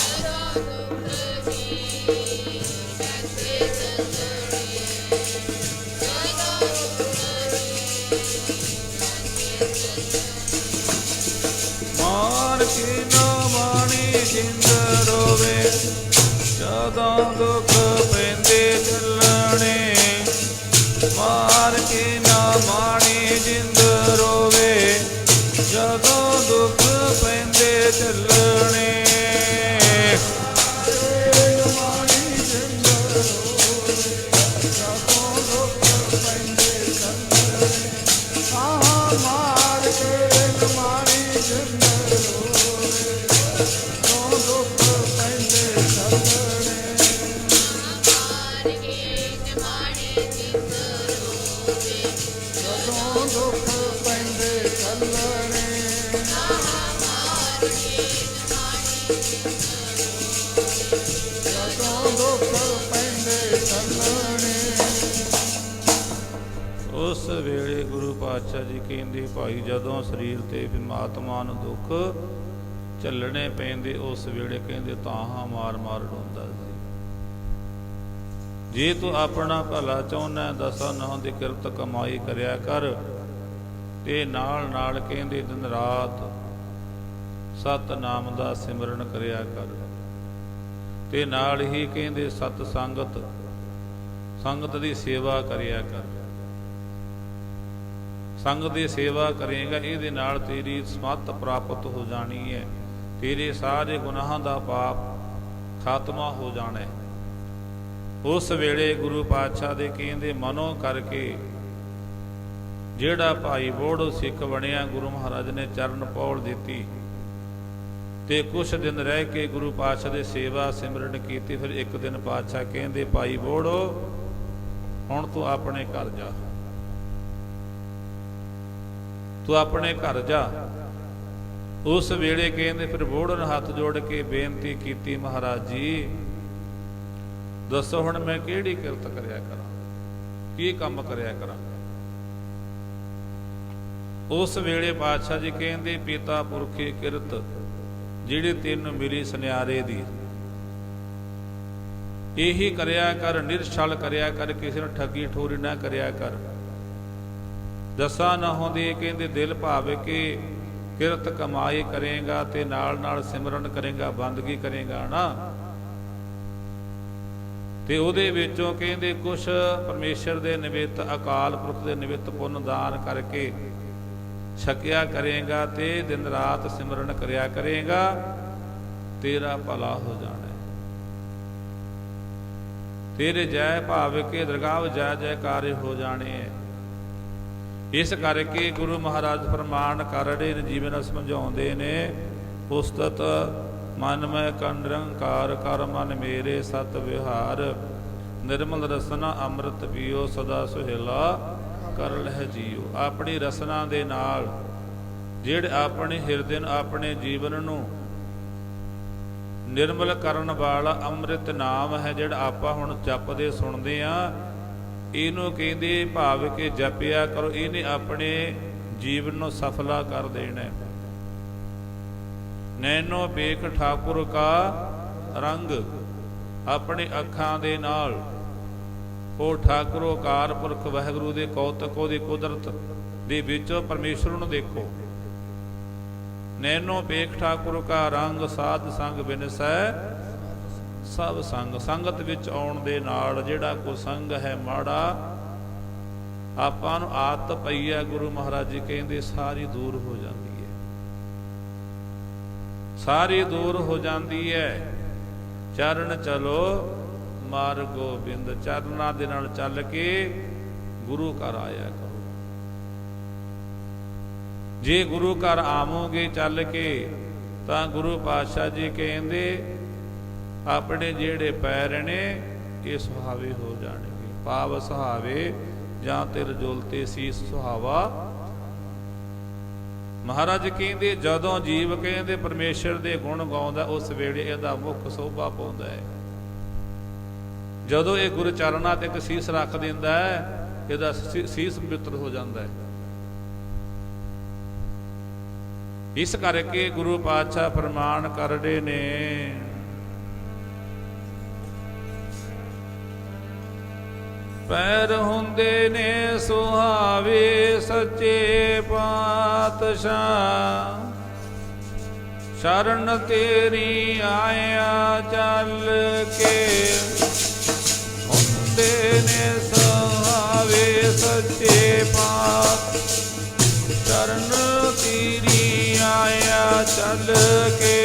ਜਦੋਂ ਦੁੱਖ ਜੀ ਪੈਂਦੇ ਚੱਲਣੇ ਜਦੋਂ ਦੁੱਖ ਜੀ ਪੈਂਦੇ ਚੱਲਣੇ ਮਾਰ ਕੇ ਨਾ ਮਾਣੀ ਜਿੰਦ ਰੋਵੇ ਜਦੋਂ ਦੁੱਖ ਪੈਂਦੇ ਚੱਲਣੇ ਮਾਰ ਕੇ ਨਾ ਮਾਣੀ ਜਿੰਦ ਰੋਵੇ ਜਦੋਂ ਦੁੱਖ ਪੈਂਦੇ ਚੱਲਣੇ ਨਮਾਣੀ ਜਿੰਦ ਰੋਵੇ ਜਦੋਂ ਦੁੱਖ ਪੈਂਦੇ ਚੱਲਣੇ ਮਾਰ ਕੇ ਨਮਾਣੀ ਜਿੰਦ ਰੋਵੇ ਜਦੋਂ ਦੁੱਖ ਪੈਂਦੇ ਚੱਲਣੇ ਜਦੋਂ ਦੁੱਖ ਪੈਂਦੇ ਚੱਲਣੇ ਜਦੋਂ ਦੁੱਖ ਪੈਂਦੇ ਚੱਲਣੇ ਉਸ ਵੇਲੇ ਗੁਰੂ ਪਾਤਸ਼ਾਹ ਜੀ ਕਹਿੰਦੇ ਭਾਈ ਜਦੋਂ ਸਰੀਰ ਤੇ ਪਰਮਾਤਮਾ ਨੂੰ ਦੁੱਖ ਝੱਲਣੇ ਪੈਂਦੇ ਉਸ ਵੇਲੇ ਕਹਿੰਦੇ ਤਾਹਾਂ ਮਾਰ ਮਾਰ ਰੋਂਦਾ ਸੀ। ਜੇ ਤੂੰ ਆਪਣਾ ਭਲਾ ਚਾਹੁੰਦਾ ਦਸਾਂ ਨਹੁੰ ਦੀ ਕਿਰਤ ਕਮਾਈ ਕਰਿਆ ਕਰ ਤੇ ਨਾਲ ਨਾਲ ਕਹਿੰਦੇ ਦਿਨ ਰਾਤ ਸਤਿਨਾਮ ਦਾ ਸਿਮਰਨ ਕਰਿਆ ਕਰ ਤੇ ਨਾਲ ਹੀ ਕਹਿੰਦੇ ਸਤ ਸੰਗਤ ਦੀ ਸੇਵਾ ਕਰਿਆ ਕਰ। ਸੰਗਤ ਦੀ ਸੇਵਾ ਕਰੇਗਾ ਇਹਦੇ ਨਾਲ ਤੇਰੀ ਸਮਤ ਪ੍ਰਾਪਤ ਹੋ ਜਾਣੀ ਹੈ, ਤੇਰੇ ਸਾਰੇ ਗੁਨਾਹਾਂ ਦਾ ਪਾਪ ਖਾਤਮਾ ਹੋ ਜਾਣਾ ਹੈ। ਉਸ ਵੇਲੇ ਗੁਰੂ ਪਾਤਸ਼ਾਹ ਦੇ ਕਹਿੰਦੇ ਮਨੋਂ ਕਰਕੇ ਜਿਹੜਾ ਭਾਈ ਬੋੜੋ ਸਿੱਖ ਬਣਿਆ ਗੁਰੂ ਮਹਾਰਾਜ ਨੇ ਚਰਨ ਪੌੜ ਦਿੱਤੀ ਤੇ ਕੁਛ ਦਿਨ ਰਹਿ ਕੇ ਗੁਰੂ ਪਾਤਸ਼ਾਹ ਦੇ ਸੇਵਾ ਸਿਮਰਨ ਕੀਤੀ। ਫਿਰ ਇੱਕ ਦਿਨ ਪਾਤਸ਼ਾਹ ਕਹਿੰਦੇ ਭਾਈ ਬੋੜੋ ਹੁਣ ਤੂੰ ਆਪਣੇ ਘਰ ਜਾ, ਤੂੰ ਆਪਣੇ ਘਰ ਜਾ। ਉਸ ਵੇਲੇ ਕਹਿੰਦੇ ਫਿਰ ਬੋੜੋ ਨੇ ਹੱਥ ਜੋੜ ਕੇ ਬੇਨਤੀ ਕੀਤੀ ਮਹਾਰਾਜ ਜੀ ਦੱਸੋ ਹੁਣ ਮੈਂ ਕਿਹੜੀ ਕਿਰਤ ਕਰਿਆ ਕਰਾਂ, ਕੀ ਕੰਮ ਕਰਿਆ ਕਰਾਂ। ਉਸ ਵੇਲੇ ਪਾਤਸ਼ਾਹ ਜੀ ਕਹਿੰਦੇ ਪਿਤਾ ਪੁਰਖੀ ਕਿਰਤ ਜਿਹੜੀ ਤੈਨੂੰ ਮਿਲੀ ਸੁਨਿਆਰੇ ਦੀ ਇਹੀ ਕਰਿਆ ਕਰ, ਨਿਰਛਲ ਕਰਿਆ ਕਰ, ਕਿਸੇ ਨੂੰ ਠੱਗੀ ਠੋਰੀ ਨਾ ਕਰਿਆ ਕਰ। ਦਸਾਂ ਨਹੁੰ ਦੇ ਕਹਿੰਦੇ ਦਿਲ ਭਾਵੇ ਕਿ ਕਿਰਤ ਕਮਾਈ ਕਰੇਗਾ ਤੇ ਨਾਲ ਨਾਲ ਸਿਮਰਨ ਕਰੇਗਾ, ਬੰਦਗੀ ਕਰੇਗਾ ਨਾ, ਤੇ ਉਹਦੇ ਵਿੱਚੋਂ ਕਹਿੰਦੇ ਕੁਛ ਪਰਮੇਸ਼ਰ ਦੇ ਨਿਮਿਤ ਅਕਾਲ ਪੁਰਖ ਦੇ ਨਿਮਿਤ ਪੁੰਨ ਦਾਨ ਕਰਕੇ ਛਕਿਆ ਕਰੇਗਾ ਤੇ ਦਿਨ ਰਾਤ ਸਿਮਰਨ ਕਰਿਆ ਕਰੇਗਾ, ਤੇਰਾ ਭਲਾ ਹੋ ਜਾਣਾ। ਤੇਰੇ ਜੈ ਭਾਵ ਕੇ ਦਰਗਾਹ ਜੈ ਜੈਕਾਰੇ ਹੋ ਜਾਣੇ ਹੈ। ਇਸ ਕਰਕੇ ਗੁਰੂ ਮਹਾਰਾਜ ਫਰਮਾਨ ਕਰ ਰਹੇ ਨੇ, ਜੀਵਨ ਸਮਝਾਉਂਦੇ ਨੇ, ਉਸਤਤ ਮਨ ਮੈਂ ਨਿਰੰਕਾਰ ਕਰ ਮਨ ਮੇਰੇ ਸਤ ਵਿਹਾਰ, ਨਿਰਮਲ ਰਸਨਾ ਅੰਮ੍ਰਿਤ ਪੀਓ ਸਦਾ ਸੁਹੇਲਾ ਕਰ ਲਹਿ ਜੀਓ। ਆਪਣੀ ਰਸਨਾ ਦੇ ਨਾਲ ਜਿਹੜੇ ਆਪਣੇ ਹਿਰਦੇ ਨੂੰ ਆਪਣੇ ਜੀਵਨ ਨੂੰ ਨਿਰਮਲ ਕਰਨ ਵਾਲਾ ਅੰਮ੍ਰਿਤ ਨਾਮ ਹੈ, ਜਿਹੜਾ ਆਪਾਂ ਹੁਣ ਜਪਦੇ ਸੁਣਦੇ ਆ, ਇਹਨੂੰ ਕਹਿੰਦੇ ਭਾਵ ਕਿ ਜਪਿਆ ਕਰੋ। ਇਹਨੇ ਆਪਣੇ ਜੀਵਨ ਨੂੰ ਸਫਲਾ ਕਰ ਦੇਣਾ। ਨੈਣੋ ਵੇਖ ਠਾਕੁਰ ਕਾ ਰੰਗ, ਆਪਣੇ ਅੱਖਾਂ ਦੇ ਨਾਲ ਉਹ ਠਾਕੁਰ ਕਾਰ ਪੁਰਖ ਵਾਹਿਗੁਰੂ ਦੇ ਕੌਤਕ, ਉਹਦੀ ਕੁਦਰਤ ਦੇ ਵਿੱਚੋਂ ਪਰਮੇਸ਼ਰ ਨੂੰ ਦੇਖੋ। ਨੈਣੋ ਵੇਖ ਠਾਕੁਰ ਕਾ ਰੰਗ, ਸਾਧ ਸੰਗ ਬਿਨਸੈ ਸਭ ਸੰਗ। ਸੰਗਤ ਵਿੱਚ ਆਉਣ ਦੇ ਨਾਲ ਜਿਹੜਾ ਕੋ ਸੰਗ ਹੈ ਮਾੜਾ, ਆਪਾਂ ਨੂੰ ਆਦਤ ਪਈ ਹੈ, ਗੁਰੂ ਮਹਾਰਾਜ ਜੀ ਕਹਿੰਦੇ ਸਾਰੀ ਦੂਰ ਹੋ ਜਾਂਦੀ ਹੈ, ਸਾਰੀ ਦੂਰ ਹੋ ਜਾਂਦੀ ਹੈ। ਚਰਨ ਚਲੋ ਮਾਰ ਗੋਬਿੰਦ, ਚਰਨਾਂ ਦੇ ਨਾਲ ਚੱਲ ਕੇ ਗੁਰੂ ਘਰ ਆਇਆ ਕਰੋ। ਜੇ ਗੁਰੂ ਘਰ ਆਵੋਗੇ ਚੱਲ ਕੇ ਤਾਂ ਗੁਰੂ ਪਾਤਸ਼ਾਹ ਜੀ ਕਹਿੰਦੇ ਆਪਣੇ ਜਿਹੜੇ ਪੈਰ ਨੇ ਇਹ ਸੁਹਾਵੇ ਹੋ ਜਾਣਗੇ। ਪਾਵ ਸੁਹਾਵੇ ਜਾਂ ਤੇਰੇ ਜੁਲ ਤੇ ਸੀਸ ਸੁਹਾਵਾ। ਮਹਾਰਾਜ ਕਹਿੰਦੇ ਜਦੋਂ ਜੀਵ ਕਹਿੰਦੇ ਪਰਮੇਸ਼ਰ ਦੇ ਗੁਣ ਗਾਉਂਦਾ, ਉਸ ਵੇਲੇ ਇਹਦਾ ਮੁੱਖ ਸੋਭਾ ਪਾਉਂਦਾ ਹੈ। ਜਦੋਂ ਇਹ ਗੁਰੂ ਚਰਨਾਂ ਤੇ ਇੱਕ ਸੀਸ ਰੱਖ ਦਿੰਦਾ ਹੈ, ਇਹਦਾ ਸੀਸ ਪਵਿੱਤਰ ਹੋ ਜਾਂਦਾ ਹੈ। ਇਸ ਕਰਕੇ ਗੁਰੂ ਪਾਤਸ਼ਾਹ ਫਰਮਾਨ ਕਰਦੇ ਨੇ, ਪੈਰ ਹੁੰਦੇ ਨੇ ਸੁਹਾਵੇ ਸੱਚੇ ਪਾਤਸ਼ਾਹ, ਸ਼ਰਨ ਤੇਰੀ ਆਇਆ ਚੱਲ ਕੇ। ਹੁੰਦੇ ਨੇ ਸੁਹਾਵੇ ਸੱਚੇ ਪਾਤਸ਼ਾਹ, ਸ਼ਰਨ ਤੇਰੀ ਆਇਆ ਚੱਲ ਕੇ।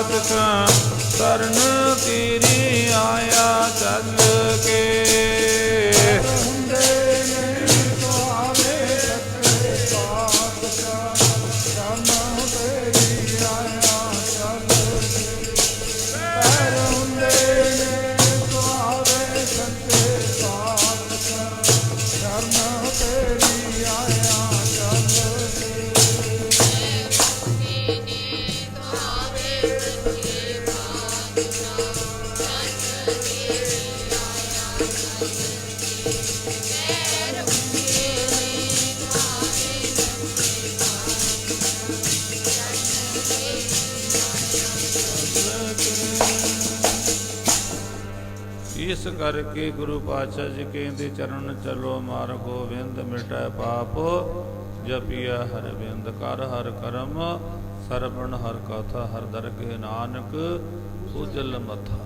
ਪਾਤਕ ਸਰਨ ਤੇਰੀ ਆਇਆ ਚੱਲ ਕੇ ਹੁੰਦੇ ਨੇ ਸੁਹਾਵੇ ਸੱਚੇ ਪਾਤਸ਼ਾਹ ਸ਼ਰਨ ਤੇਰੀ ਆਇਆ ਚੱਲ ਕੇ ਪੈਰ ਹੁੰਦੇ ਨੇ ਸੁਹਾਵੇ ਸੱਚੇ ਪਾਤਸ਼ਾਹ ਸ਼ਰਨ ਤੇਰੀ ਆਇਆ ਚੱਲ ਕੇ ਇਸ ਕਰਕੇ ਗੁਰੂ ਪਾਤਸ਼ਾਹ ਜੀ ਕਹਿੰਦੇ ਚਰਨ ਚਲੋ ਮਾਰ ਗੋਬਿੰਦ ਮਿਟੈ ਪਾਪ ਜਪਿਆ ਹਰਿ ਬਿੰਦ ਕਰ ਹਰ ਕਰਮ ਸਰਵਣ ਹਰ ਕਥਾ ਹਰ ਦਰਗਹਿ ਨਾਨਕ ਉਜਲ ਮਥਾ।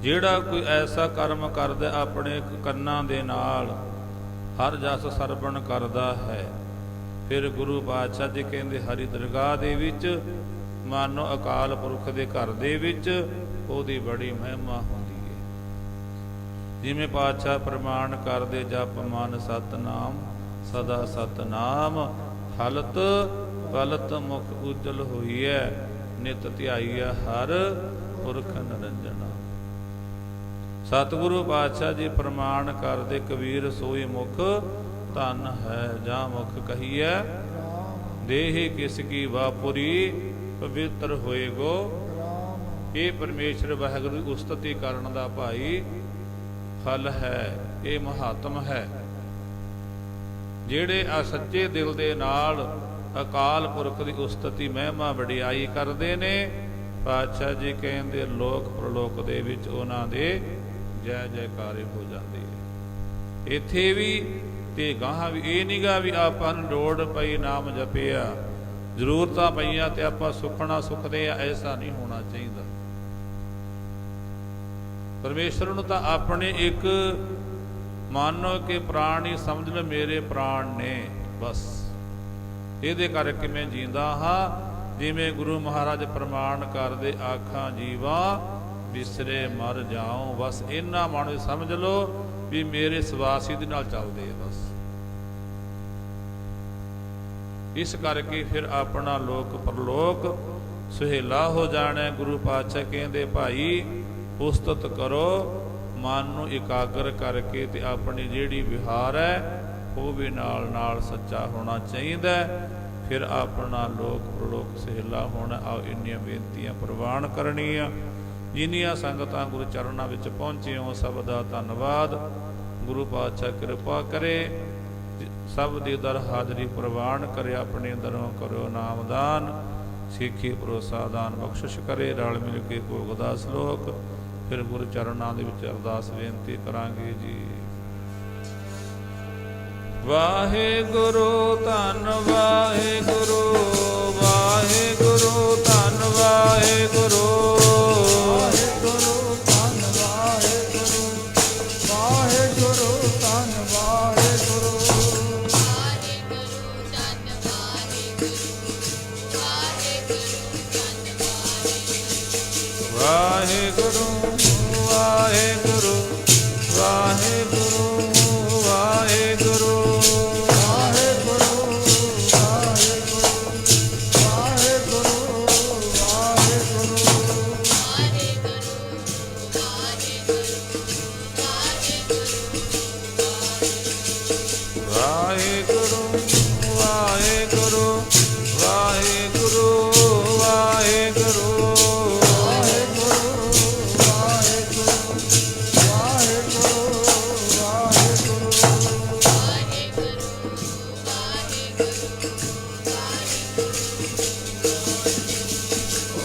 ਜਿਹੜਾ ਕੋਈ ਐਸਾ ਕਰਮ ਕਰਦਾ ਆਪਣੇ ਕੰਨਾਂ ਦੇ ਨਾਲ ਹਰ ਜਸ ਸਰਵਣ ਕਰਦਾ ਹੈ, ਫਿਰ ਗੁਰੂ ਪਾਤਸ਼ਾਹ ਜੀ ਕਹਿੰਦੇ ਹਰੀ ਦਰਗਾਹ ਦੇ ਵਿੱਚ ਮਾਨੋ ਅਕਾਲ ਪੁਰਖ ਦੇ ਘਰ ਦੇ ਵਿੱਚ ਉਹਦੀ ਬੜੀ ਮਹਿਮਾ ਹੁੰਦੀ। ਜਿਵੇਂ ਪਾਤਸ਼ਾਹ ਪ੍ਰਮਾਣ ਕਰਦੇ ਜਪ ਮਨ ਸਤਨਾਮ ਸਦਾ ਸਤਨਾਮ ਹਲਤ ਬਲਤ ਮੁਖ ਉਜਲ ਹੋਈਐ ਨਿਤ ਧਿਆਈਐ ਹਰ ਪੁਰਖ ਨਿਰੰਜਨਾ। ਸਤਿਗੁਰੂ ਪਾਤਸ਼ਾਹ ਜੀ ਪ੍ਰਮਾਣ ਕਰਦੇ ਕਬੀਰ ਸੋਈ ਮੁਖ ਧਨ ਹੈ ਜਾਂ ਮੁਖ ਕਹੀਐ ਦੇਹ ਕਿਸ ਕੀ ਵਾਪੁਰੀ ਪਵਿੱਤਰ ਹੋਏਗੋ। ਇਹ ਪਰਮੇਸ਼ਰ ਵਾਹਿਗੁਰੂ ਦੀ ਉਸਤਤੀ ਕਰਨ ਦਾ ਭਾਈ ਫਲ ਹੈ, ਇਹ ਮਹਾਤਮ ਹੈ। ਜਿਹੜੇ ਆ ਸੱਚੇ ਦਿਲ ਦੇ ਨਾਲ ਅਕਾਲ ਪੁਰਖ ਦੀ ਉਸਤਤੀ ਮਹਿਮਾ ਵਡਿਆਈ ਕਰਦੇ ਨੇ, ਪਾਤਸ਼ਾਹ ਜੀ ਕਹਿੰਦੇ ਲੋਕ ਪ੍ਰਲੋਕ ਦੇ ਵਿੱਚ ਉਹਨਾਂ ਦੇ ਜੈ ਜੈਕਾਰੇ ਹੋ ਜਾਂਦੀ ਹੈ। ਇੱਥੇ ਵੀ ਤੇ ਗਾਹਾਂ ਵੀ ਇਹ ਨਹੀਂਗਾ ਵੀ ਆਪਾਂ ਨੂੰ ਲੋੜ ਪਈ ਨਾਮ ਜਪਿਆ, ਜ਼ਰੂਰਤਾਂ ਪਈਆਂ ਤੇ ਆਪਾਂ ਸੁਖਣਾ ਸੁਖਦੇ ਆ, ਐਸਾ ਨਹੀਂ ਹੋਣਾ ਚਾਹੀਦਾ। ਪਰਮੇਸ਼ਰ ਨੂੰ ਤਾਂ ਆਪਣੇ ਇੱਕ ਮਾਨੋ ਕਿ ਪ੍ਰਾਣ ਹੀ ਸਮਝ ਲਓ ਮੇਰੇ ਪ੍ਰਾਣ ਨੇ, ਬਸ ਇਹਦੇ ਕਰਕੇ ਮੈਂ ਜੀਂਦਾ ਹਾਂ। ਜਿਵੇਂ ਗੁਰੂ ਮਹਾਰਾਜ ਪ੍ਰਮਾਣ ਕਰਦੇ ਆਖਾਂ ਜੀਵਾ ਵਿਸਰੇ ਮਰ ਜਾਉ, ਬਸ ਇਹਨਾਂ ਮਾਨੋ ਸਮਝ ਲਓ ਵੀ ਮੇਰੇ ਸਵਾਸੀ ਦੇ ਨਾਲ ਚੱਲਦੇ ਆ ਬਸ। ਇਸ ਕਰਕੇ ਫਿਰ ਆਪਣਾ ਲੋਕ ਪਰਲੋਕ ਸੁਹੇਲਾ ਹੋ ਜਾਣਾ। ਗੁਰੂ ਪਾਤਸ਼ਾਹ ਕਹਿੰਦੇ ਭਾਈ ਉਸਤਤ ਕਰੋ, ਮਨ ਨੂੰ ਇਕਾਗਰ ਕਰਕੇ ਤੇ ਆਪਣੀ ਜਿਹੜੀ ਵਿਹਾਰ ਹੈ ਉਹ ਵੀ ਨਾਲ ਨਾਲ ਸੱਚਾ ਹੋਣਾ ਚਾਹੀਦਾ, ਫਿਰ ਆਪਣਾ ਲੋਕ ਪ੍ਰਲੋਕ ਸੁਹੇਲਾ ਹੋਣਾ। ਆਓ ਇੰਨੀਆਂ ਬੇਨਤੀਆਂ ਪ੍ਰਵਾਨ ਕਰਨੀਆਂ। ਜਿੰਨੀਆਂ ਸੰਗਤਾਂ ਗੁਰੂ ਚਰਨਾਂ ਵਿੱਚ ਪਹੁੰਚੇ ਹੋ ਸਭ ਦਾ ਧੰਨਵਾਦ। ਗੁਰੂ ਪਾਤਸ਼ਾਹ ਕਿਰਪਾ ਕਰੇ, ਸਭ ਦੀ ਦਰ ਹਾਜ਼ਰੀ ਪ੍ਰਵਾਨ ਕਰੇ, ਆਪਣੇ ਦਰੋਂ ਕਰੋ ਨਾਮਦਾਨ, ਸਿੱਖੀ ਭਰੋਸਾ ਦਾਨ ਬਖਸ਼ਿਸ਼ ਕਰੇ। ਰਲ ਮਿਲ ਕੇ ਭੋਗ ਦਾ ਸ਼ਲੋਕ ਫਿਰ ਗੁਰੂ ਚਰਨਾਂ ਦੇ ਵਿੱਚ ਅਰਦਾਸ ਬੇਨਤੀ ਕਰਾਂਗੇ ਜੀ। ਵਾਹਿਗੁਰੂ ਧੰਨ ਵਾਹਿਗੁਰੂ, ਵਾਹਿਗੁਰੂ ਧੰਨ ਵਾਹਿਗੁਰੂ, ਵਾਹਿਗੁਰੂ ਧੰਨ ਵਾਹਿਗੁਰੂ, ਵਾਹਿਗੁਰੂ ਧੰਨ ਵਾਹਿਗੁਰੂ, ਵਾਹਿਗੁਰੂ ਵਾਹਿਗੁਰੂ, ਵਾਹਿਗੁਰੂ ਵਾਹਿਗੁਰੂ,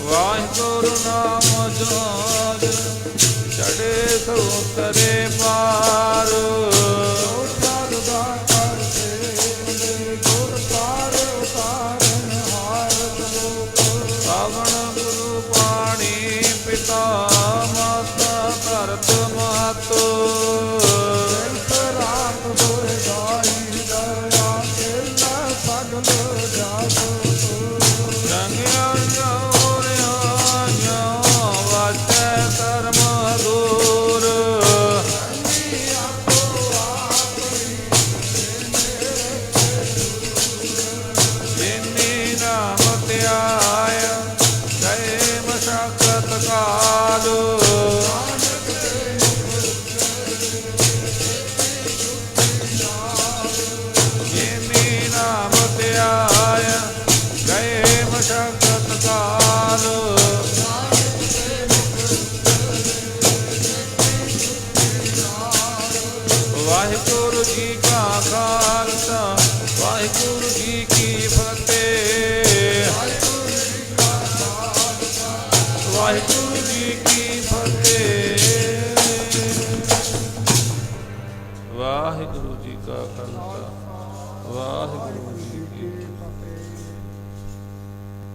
ਵਾਹਿਗੁਰੂ ਨਾਮ ਜੋਗ ਚੜੇ ਸੋ ਉਤਰੇ ਪਾਰ, ਸਾਵਣ ਗੁਰੂ ਪਾਣੀ ਪਿਤਾ ਮਾਤਾ ਧਰਤ ਮਾਤੋ, ਰੰਗਿਆ ਜੋਰਿਆ ਵਾਹਿਗੁਰੂ ਜੀ ਕੀ ਫਤਿਹ। ਵਾਹਿਗੁਰੂ ਜੀ ਕਾ ਖਾਲਸਾ ਵਾਹਿਗੁਰੂ ਜੀ ਕੀ ਫਤਿਹ।